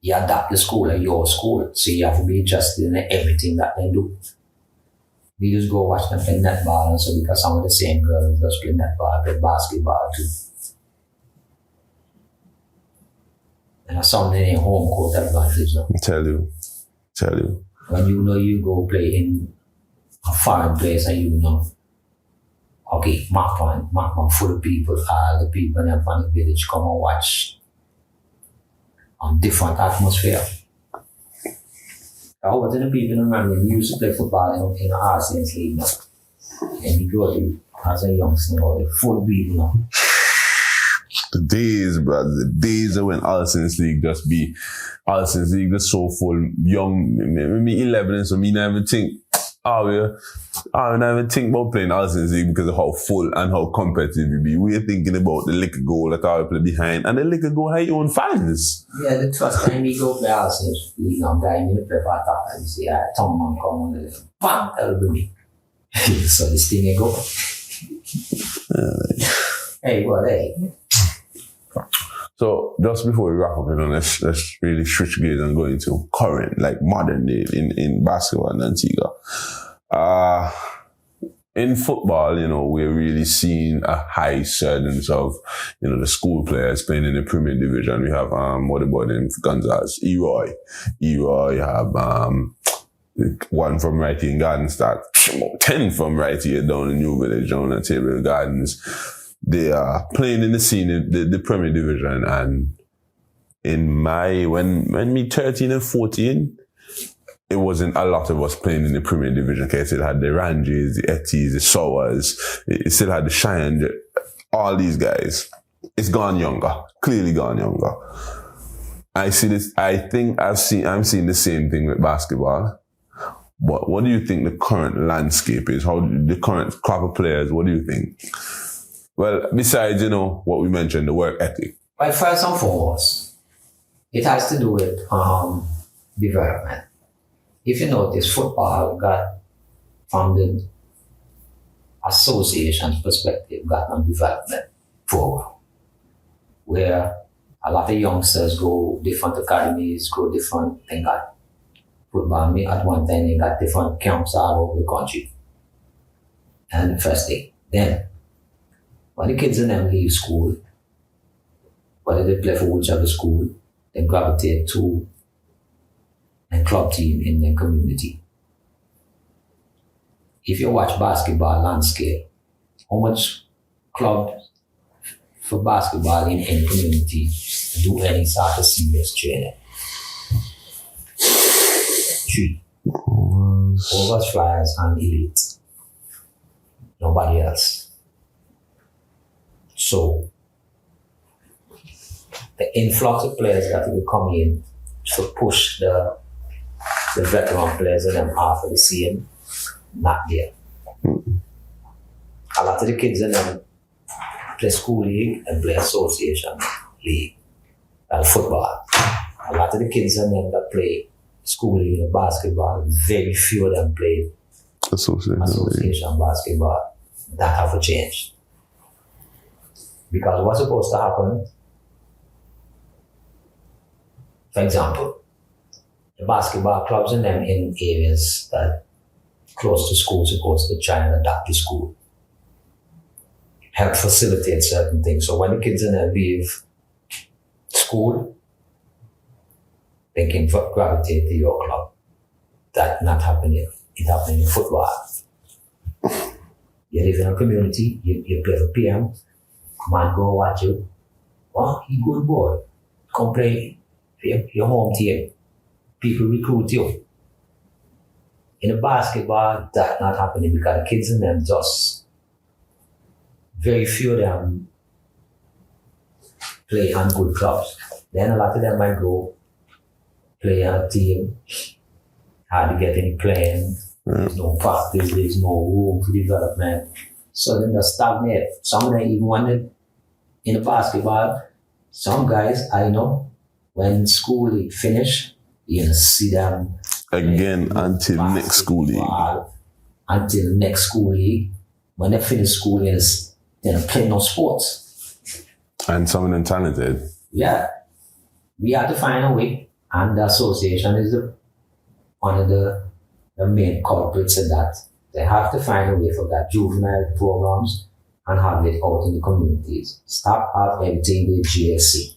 you adapt the school at your school, so you have to be interested in everything that they do. We just go watch them play netball, and so because some of the same girls just play netball, play basketball too. And that's something in home court advantage now. Tell you. When you go play in a foreign place and okay, mark one full of people, all the people in the village come and watch on different atmosphere. I hope the people remember we used to play football in the Arsenal League now. And you go to, as a youngster, or the full beat now. The days, bro. The days of when Allison's League just so full, young, me 11, so me never think, I never think about playing Allison's League because of how full and how competitive it be. We're thinking about the liquor goal that I play behind, and the liquor goal have your own fans. Yeah, the first time we go play Allison's League, I'm going to play for attack, and you see, Tom man come on the bam, elbow me. So this thing go. Hey, well, hey. So just before we wrap up, let's really switch gears and go into current, like modern day in basketball in Antigua. In football, we're really seeing a high surge of, the school players playing in the Premier Division. We have what about him, Gonzalez, Eroy, you have one from right here in Gardens, 10 from right here down in New Village, down at Table Gardens. They are playing in the scene, the Premier Division, and when me 13 and 14, it wasn't a lot of us playing in the Premier Division. Okay, it still had the Ranjis, the Ets, the Sowers, it still had the Cheyenne, all these guys. It's gone younger, clearly gone younger. I see this. I think I'm seeing the same thing with basketball. But what do you think the current landscape is? How the current crop of players? What do you think? Well, besides, what we mentioned, the work ethic. Well, first and foremost, it has to do with development. If you notice, football got, from the association's perspective, got on development program, where a lot of youngsters go different academies, go different, they got football. At one time, they got different camps all over the country. And the first thing, then, when the kids in them leave school, whether they play for whichever school, they gravitate to a club team in their community. If you watch basketball landscape, how much clubs for basketball in any community do any sort of serious training? 3. Overs, Flyers, and Elite. Nobody else. So, the influx of players that will come in to push the veteran players and them half of the same, not there. A lot of the kids in them play school league and play association league and football. A lot of the kids in them that play school league and basketball, very few of them play association basketball. That have to change. Because what's supposed to happen, for example, the basketball clubs in them in areas that close to school supposed to try and adapt to school, help facilitate certain things. So when the kids in there leave school, they can gravitate to your club. That's not happening. It's happening in football. You live in a community, you play for PM, man go watch you. Oh, he good boy. Come play for your home team. People recruit you. In the basketball, that's not happening because the kids in them just, very few of them play on good clubs. Then a lot of them might go play on a team, hardly get any playing, there's no practice, there's no room for development. So then they stagnate. Some of them even wanted in the basketball, some guys I know, when school league finish, you see them again until next school league. Until next school league. When they finish school, they don't play no sports. And some of them talented. Yeah. We have to find a way, and the association is one of the main culprits of that. They have to find a way for that juvenile programs and have it out in the communities. Stop have everything with GSC.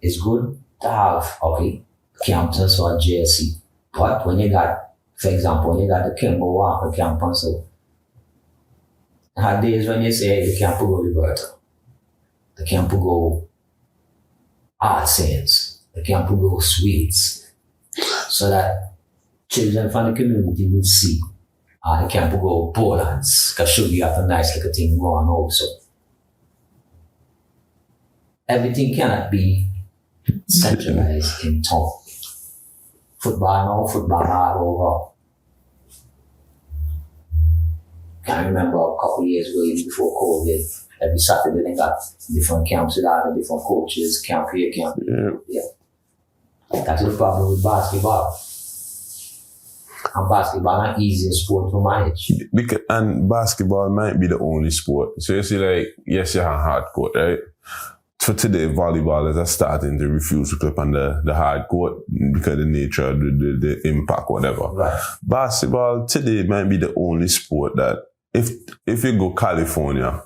It's good to have, campus or GSC. But when you got, for example, when you got the Kimbo Walker campus, so there are days when you say the camp will go Roberta, the camp will go Art Saints, the camp will go Sweets, so that children from the community would see The camp will go Poland's, because should you have a nice little thing going also. Everything cannot be centralized in town. Football all over. Can't remember a couple years ago, even before COVID, every Saturday they got different camps with other different coaches, camp here, camp here. Yeah. That's the problem with basketball. And basketball is an easier sport to manage. And basketball might be the only sport. So you see, like, yes, you have hard court, right? For today, volleyballers are starting to refuse to play on the hard court because of the nature, the impact, whatever. Right. Basketball today might be the only sport that if you go California,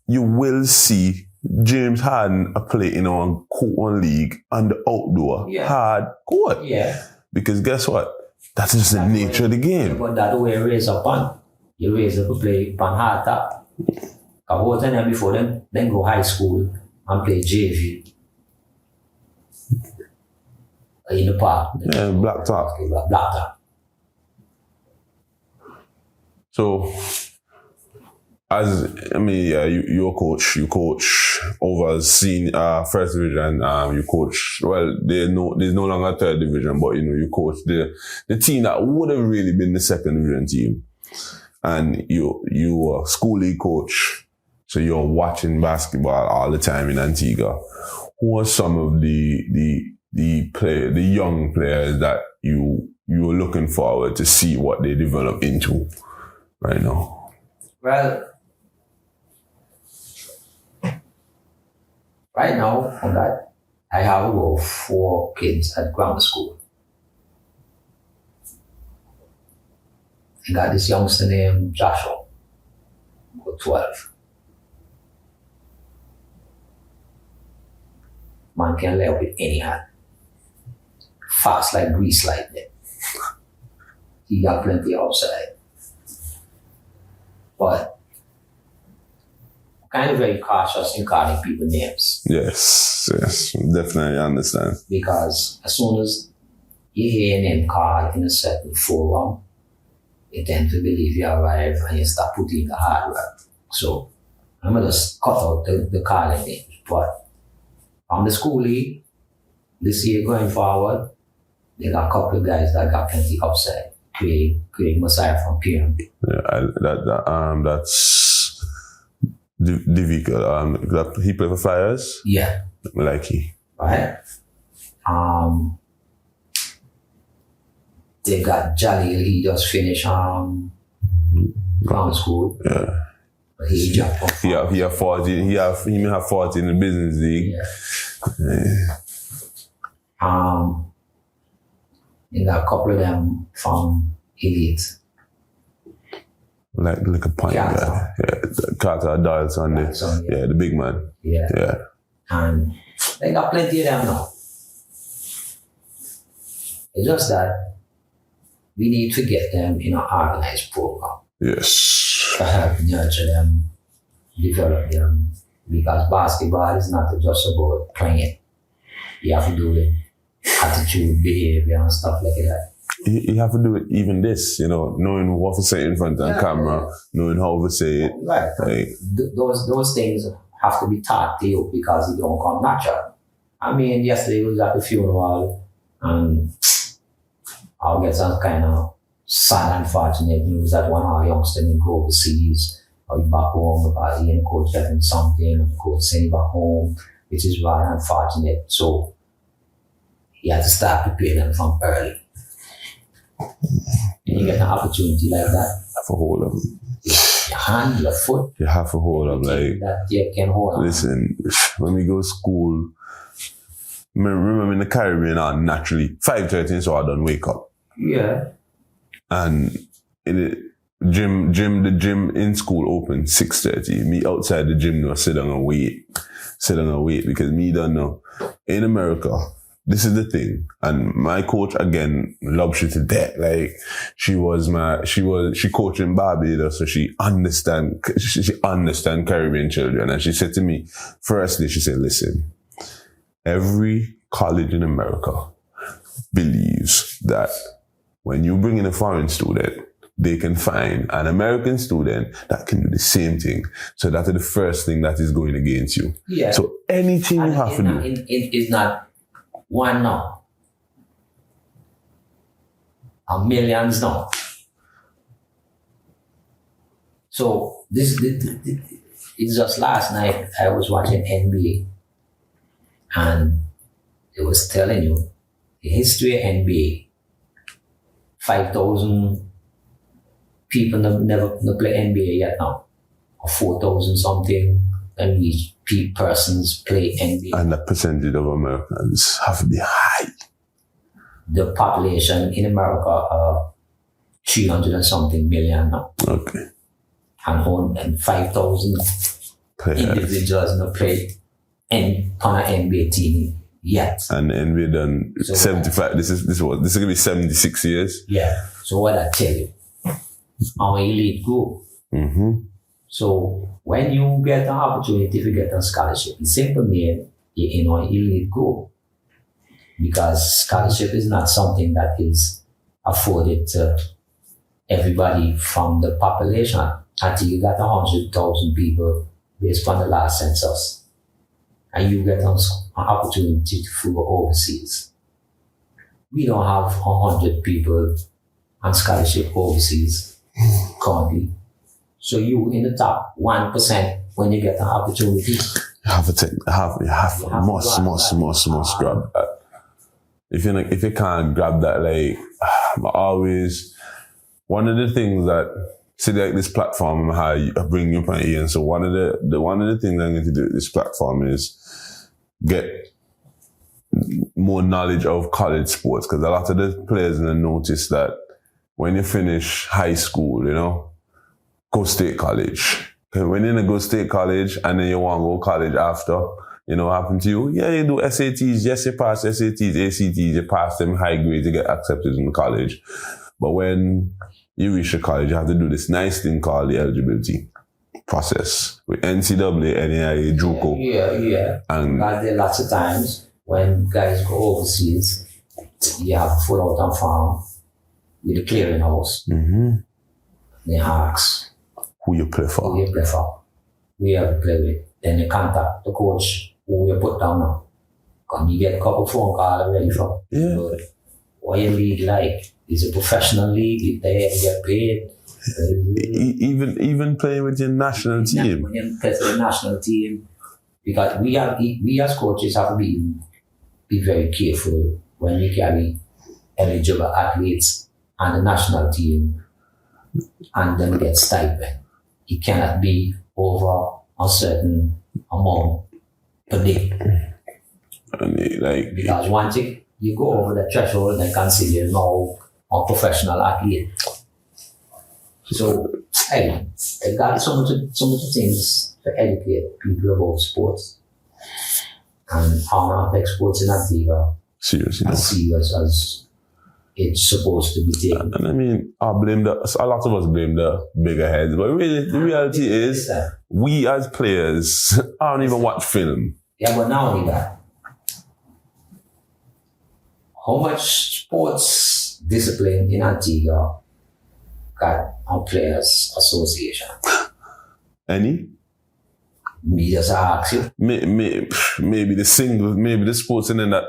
you will see James Harden play in our court league on the outdoor hard court. Yeah. Because guess what? That's just the nature of the game. But that's the way you raise up on. You raise up to play on hard top. A whole time before then go high school and play JV. In the park. Yeah, black top. Black top. So, you're a coach. You coach over first division. You coach. Well, there's no longer third division, but you coach the team that would have really been the second division team. And you are school league coach. So you're watching basketball all the time in Antigua. Who are some of the young players that you're looking forward to see what they develop into right now? Well, right now I have about 4 kids at grammar school. I got this youngster named Joshua, about 12. Man can lay up with any hand. Fast like grease lightning. He got plenty outside. But kind of very cautious in calling people names. Yes, definitely understand. Because as soon as you hear a name called in a certain forum, you tend to believe you arrive and you start putting in the hard work. So I'm going to just cut out the calling names. But from the school league, this year going forward, they got a couple of guys that got plenty upside. Craig Messiah from PM. Yeah, that's difficult. He played for Flyers? Yeah. Like he. Right. They got Jalil, he just finished ground school. Yeah. He jumped off. He have 40. He may have 40 in the business league. Yeah. They got a couple of them from Elite. Like a point guy. Yeah. Carter Darlson. The big man. Yeah. And they got plenty of them now. It's just that we need to get them in an organized program. Yes. To help nurture them, develop them. Because basketball is not just about playing. You have to do it. Attitude, behavior, and stuff like that. You have to do it even this, knowing what to say in front of the camera, knowing how to say it. Right. Like, those things have to be taught to you because it don't come natural. I mean, yesterday we was at the funeral and I'll get some kind of sad, unfortunate news that one of our youngsters didn't go overseas or back home because he and the coach getting something and the coach sent him back home, which is very unfortunate. So you have to start preparing them from early. And you get an opportunity like that. You have to hold them. Your hand, your foot. You have to hold them. Like, that you can hold them. Listen, when we go to school, remember in the Caribbean, naturally, 5:30, so I don't wake up. Yeah. And the gym in school open 6:30. Me outside the gym, sit down and wait because me don't know. In America, this is the thing, and my coach again loves you to death. Like she coached in Barbuda, so she understand Caribbean children. And she said to me, firstly, she said, "Listen, every college in America believes that when you bring in a foreign student, they can find an American student that can do the same thing. So that is the first thing that is going against you. Yeah. So anything you have to do. It's not one now. Millions now. So this it's just last night I was watching NBA and it was telling you the history of NBA. 5,000 people never play NBA yet now. Or 4,000 something and each persons play NBA. And the percentage of Americans have to be high. The population in America are 300 and something million now. Okay. And 5,000 individuals no play on an NBA team yet. And NBA done So 75. This is gonna be 76 years. Yeah. So what I tell you, our elite group. Mm-hmm. So when you get an opportunity to get a scholarship, it simply means you're in an elite group. Because scholarship is not something that is afforded to everybody from the population until you got 100,000 people based on the last census. And you get an opportunity to go overseas. We don't have 100 people on scholarship overseas currently. So you in the top 1% when you get an opportunity. You have to must grab that. If you can't grab that, like always, one of the things that see like this platform how you bring you point here, and so one of the things I'm going to do with this platform is get more knowledge of college sports, because a lot of the players notice that when you finish high school, go state college. When you're in go state college and then you want to go college after, what happened to you? Yeah, you do SATs. Yes, you pass SATs, ACTs, you pass them high grades, you get accepted in college. But when you reach the college, you have to do this nice thing called the eligibility process with NCAA, NAIA, JUCO. Yeah. And there are lots of times when guys go overseas, you have to fill out a form with the clearinghouse. Mm-hmm. They ask who you play for. Who you have to play with. Then you contact the coach who you put down now. And you get a couple phone calls already from. Yeah. What your league like? Is it a professional league? If they get paid? Even playing with your national team. When you play for the national team, because we as coaches have to be very careful when we carry eligible athletes on the national team and then get stipend. It cannot be over a certain amount per day. Because once you go over the threshold, they consider you now a professional athlete. So, hey, they got so much things to educate people about sports. And how not take sports in Antigua as serious as it's supposed to be taken. And I mean, a lot of us blame the bigger heads, but really, the reality is, we as players don't even watch film. Yeah, but not only that, how much sports discipline in Antigua got a players association? Any? Me just ask you. Maybe the sports in that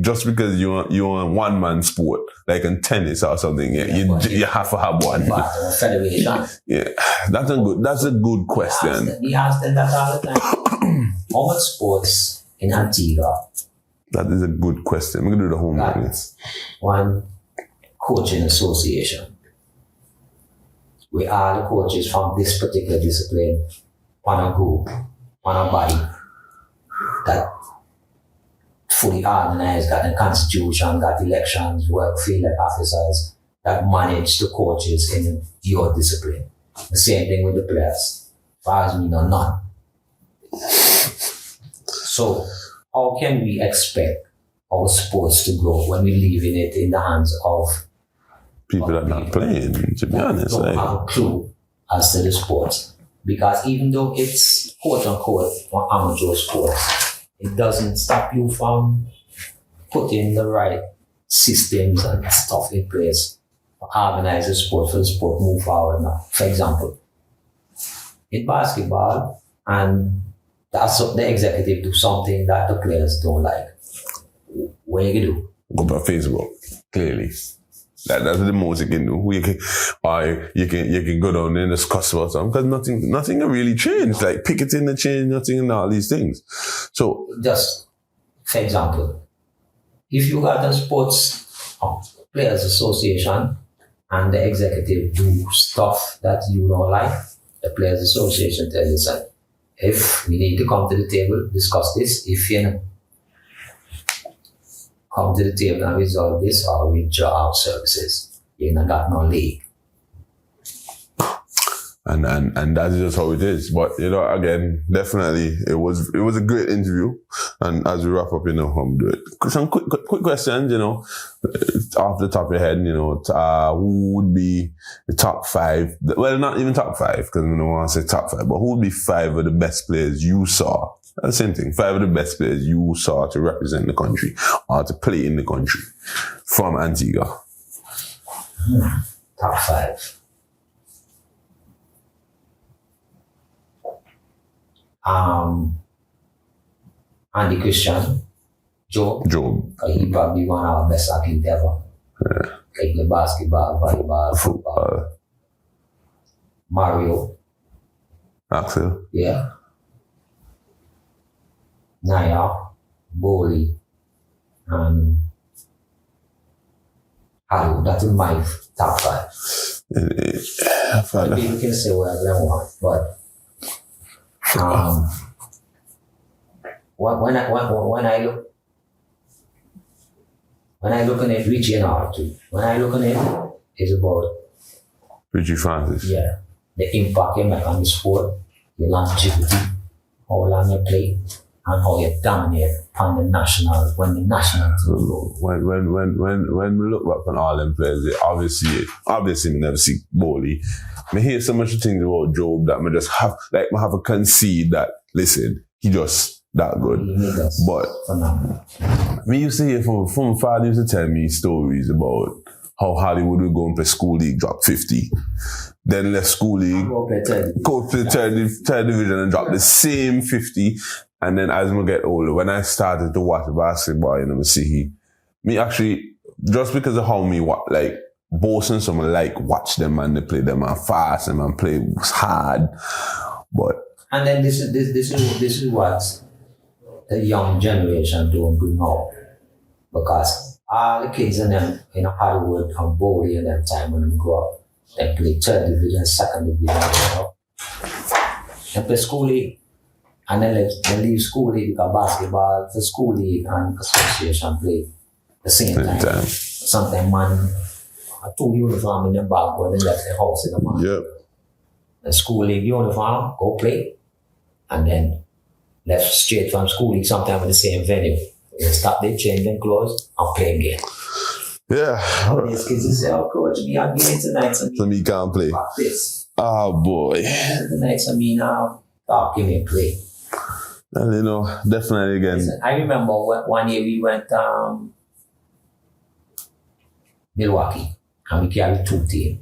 just because you're on one man sport, like in tennis or something, you have to have one. Federation. Yeah, that's a good question. We ask them that all the time. How much sports in Antigua? That is a good question. We're gonna do the homework. One coaching association. We are the coaches from this particular discipline. On a group, on a body that fully organized, got a constitution, got elections, work field officers that manage the coaches in your discipline. The same thing with the players. As far as we know, none. So, how can we expect our sports to grow when we leaving it in the hands of people that are not playing, to be honest? Don't have a clue as to the sport. Because even though it's quote-unquote amateur sport, it doesn't stop you from putting the right systems and stuff in place organize the sport for the sport move forward now. For example, in basketball, and the executive do something that the players don't like. What you can do? Go by Facebook, clearly. That's the most you can do. You can go down there and discuss about something because nothing really changed. Like picketing the change, nothing and all these things. So just for example, if you got the sports players association and the executive do stuff that you don't like, the players association tell you, son, if we need to come to the table, discuss this, if you know, come to the table and resolve this, or withdraw our services. You know, got no league. And that's just how it is. But you know, again, definitely it was a great interview. And as we wrap up, you know, do it. Some quick questions, you know, off the top of your head, you know, who would be the top 5? Well, not even top 5, because I don't want to say top 5, but who would be 5 of the best players you saw? That's the same thing. 5 of the best players you saw to represent the country or to play in the country from Antigua. Top 5. Andy Christian, Joe. He probably one of our best athletes ever. Yeah. Like the basketball, volleyball, football. Mario. Axel. Yeah. Naya, Bowley, and Haru. That's my top 5. People can say whatever they want, but when I look at it, Richie and R2. When I look at it, it's about Richie Francis. Yeah, the impact you make on the sport, the longevity, how long you play, and how you dominate on the national when the national team go. When we look back on all them players, obviously we never see Bowley. I hear so much things about Job that I just have to concede that listen, he just that good. But me used to hear from father used to tell me stories about how Hollywood would go and play school league, drop 50. Then left school league, go play third division and drop the same 50. And then as I get older, when I started to watch basketball in the city, me actually, just because of how me boasting someone watch them and they play them and fast and man play hard. But and then this is what the young generation don't bring out. Because all the kids in them in Hollywood and Bowley in them time when they grow up, they play third division, second division, you know. They play school league. And then they leave school league because basketball, the school league and association play the same time. Sometimes man, 2 uniform in the bag when they left the house in the morning. Yep. The school league uniform, go play. And then left straight from school league sometime in the same venue. They stop, they change them clothes and play again. Yeah. These kids say, oh coach, me I'm game tonight. So me can't play. Practice. Oh boy. Tonight so me now, give me a play. And you know, definitely again. Listen, I remember one year we went Milwaukee and we carried 2 teams.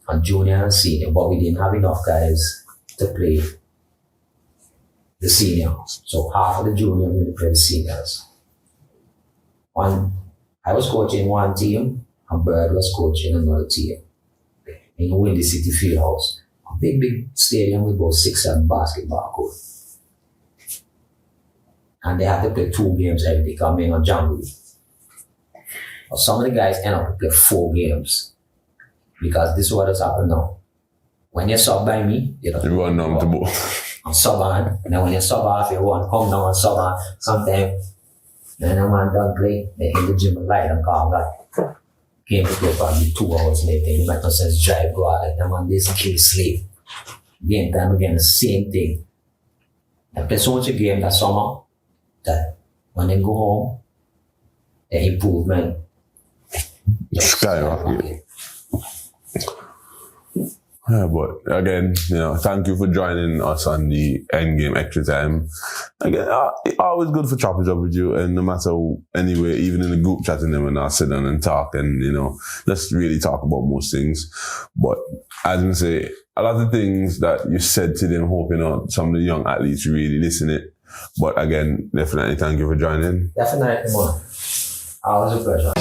And junior and senior, but we didn't have enough guys to play the seniors. So half of the juniors we play the seniors. I was coaching one team and Bird was coaching another team in Windy City Fieldhouse. A big stadium with about 6-7 basketball courts. And they had to play 2 games every day coming on January. But some of the guys end up to play 4 games. Because this is what has happened now. When you sub by me, you run down to ball. And sub on. And then when you sub off, you want to come down and sub on. Sometimes, then a man done play, they in the gym and light and come back. Game to play probably 2 hours later. You make no sense drive, go out. And man, they kill sleep. Game time again, the same thing. They play so much game that summer that when they go home, the improvement skyrocket. Yeah, but again, thank you for joining us on the Endgame Extra Time. Again, it's always good for chopping up with you, and no matter anyway, even in the group chatting them and I sit down and talk and, let's really talk about most things. But as I say, a lot of things that you said to them, hoping some of the young athletes really listen it. But again, definitely thank you for joining. Definitely, man. Always a pleasure.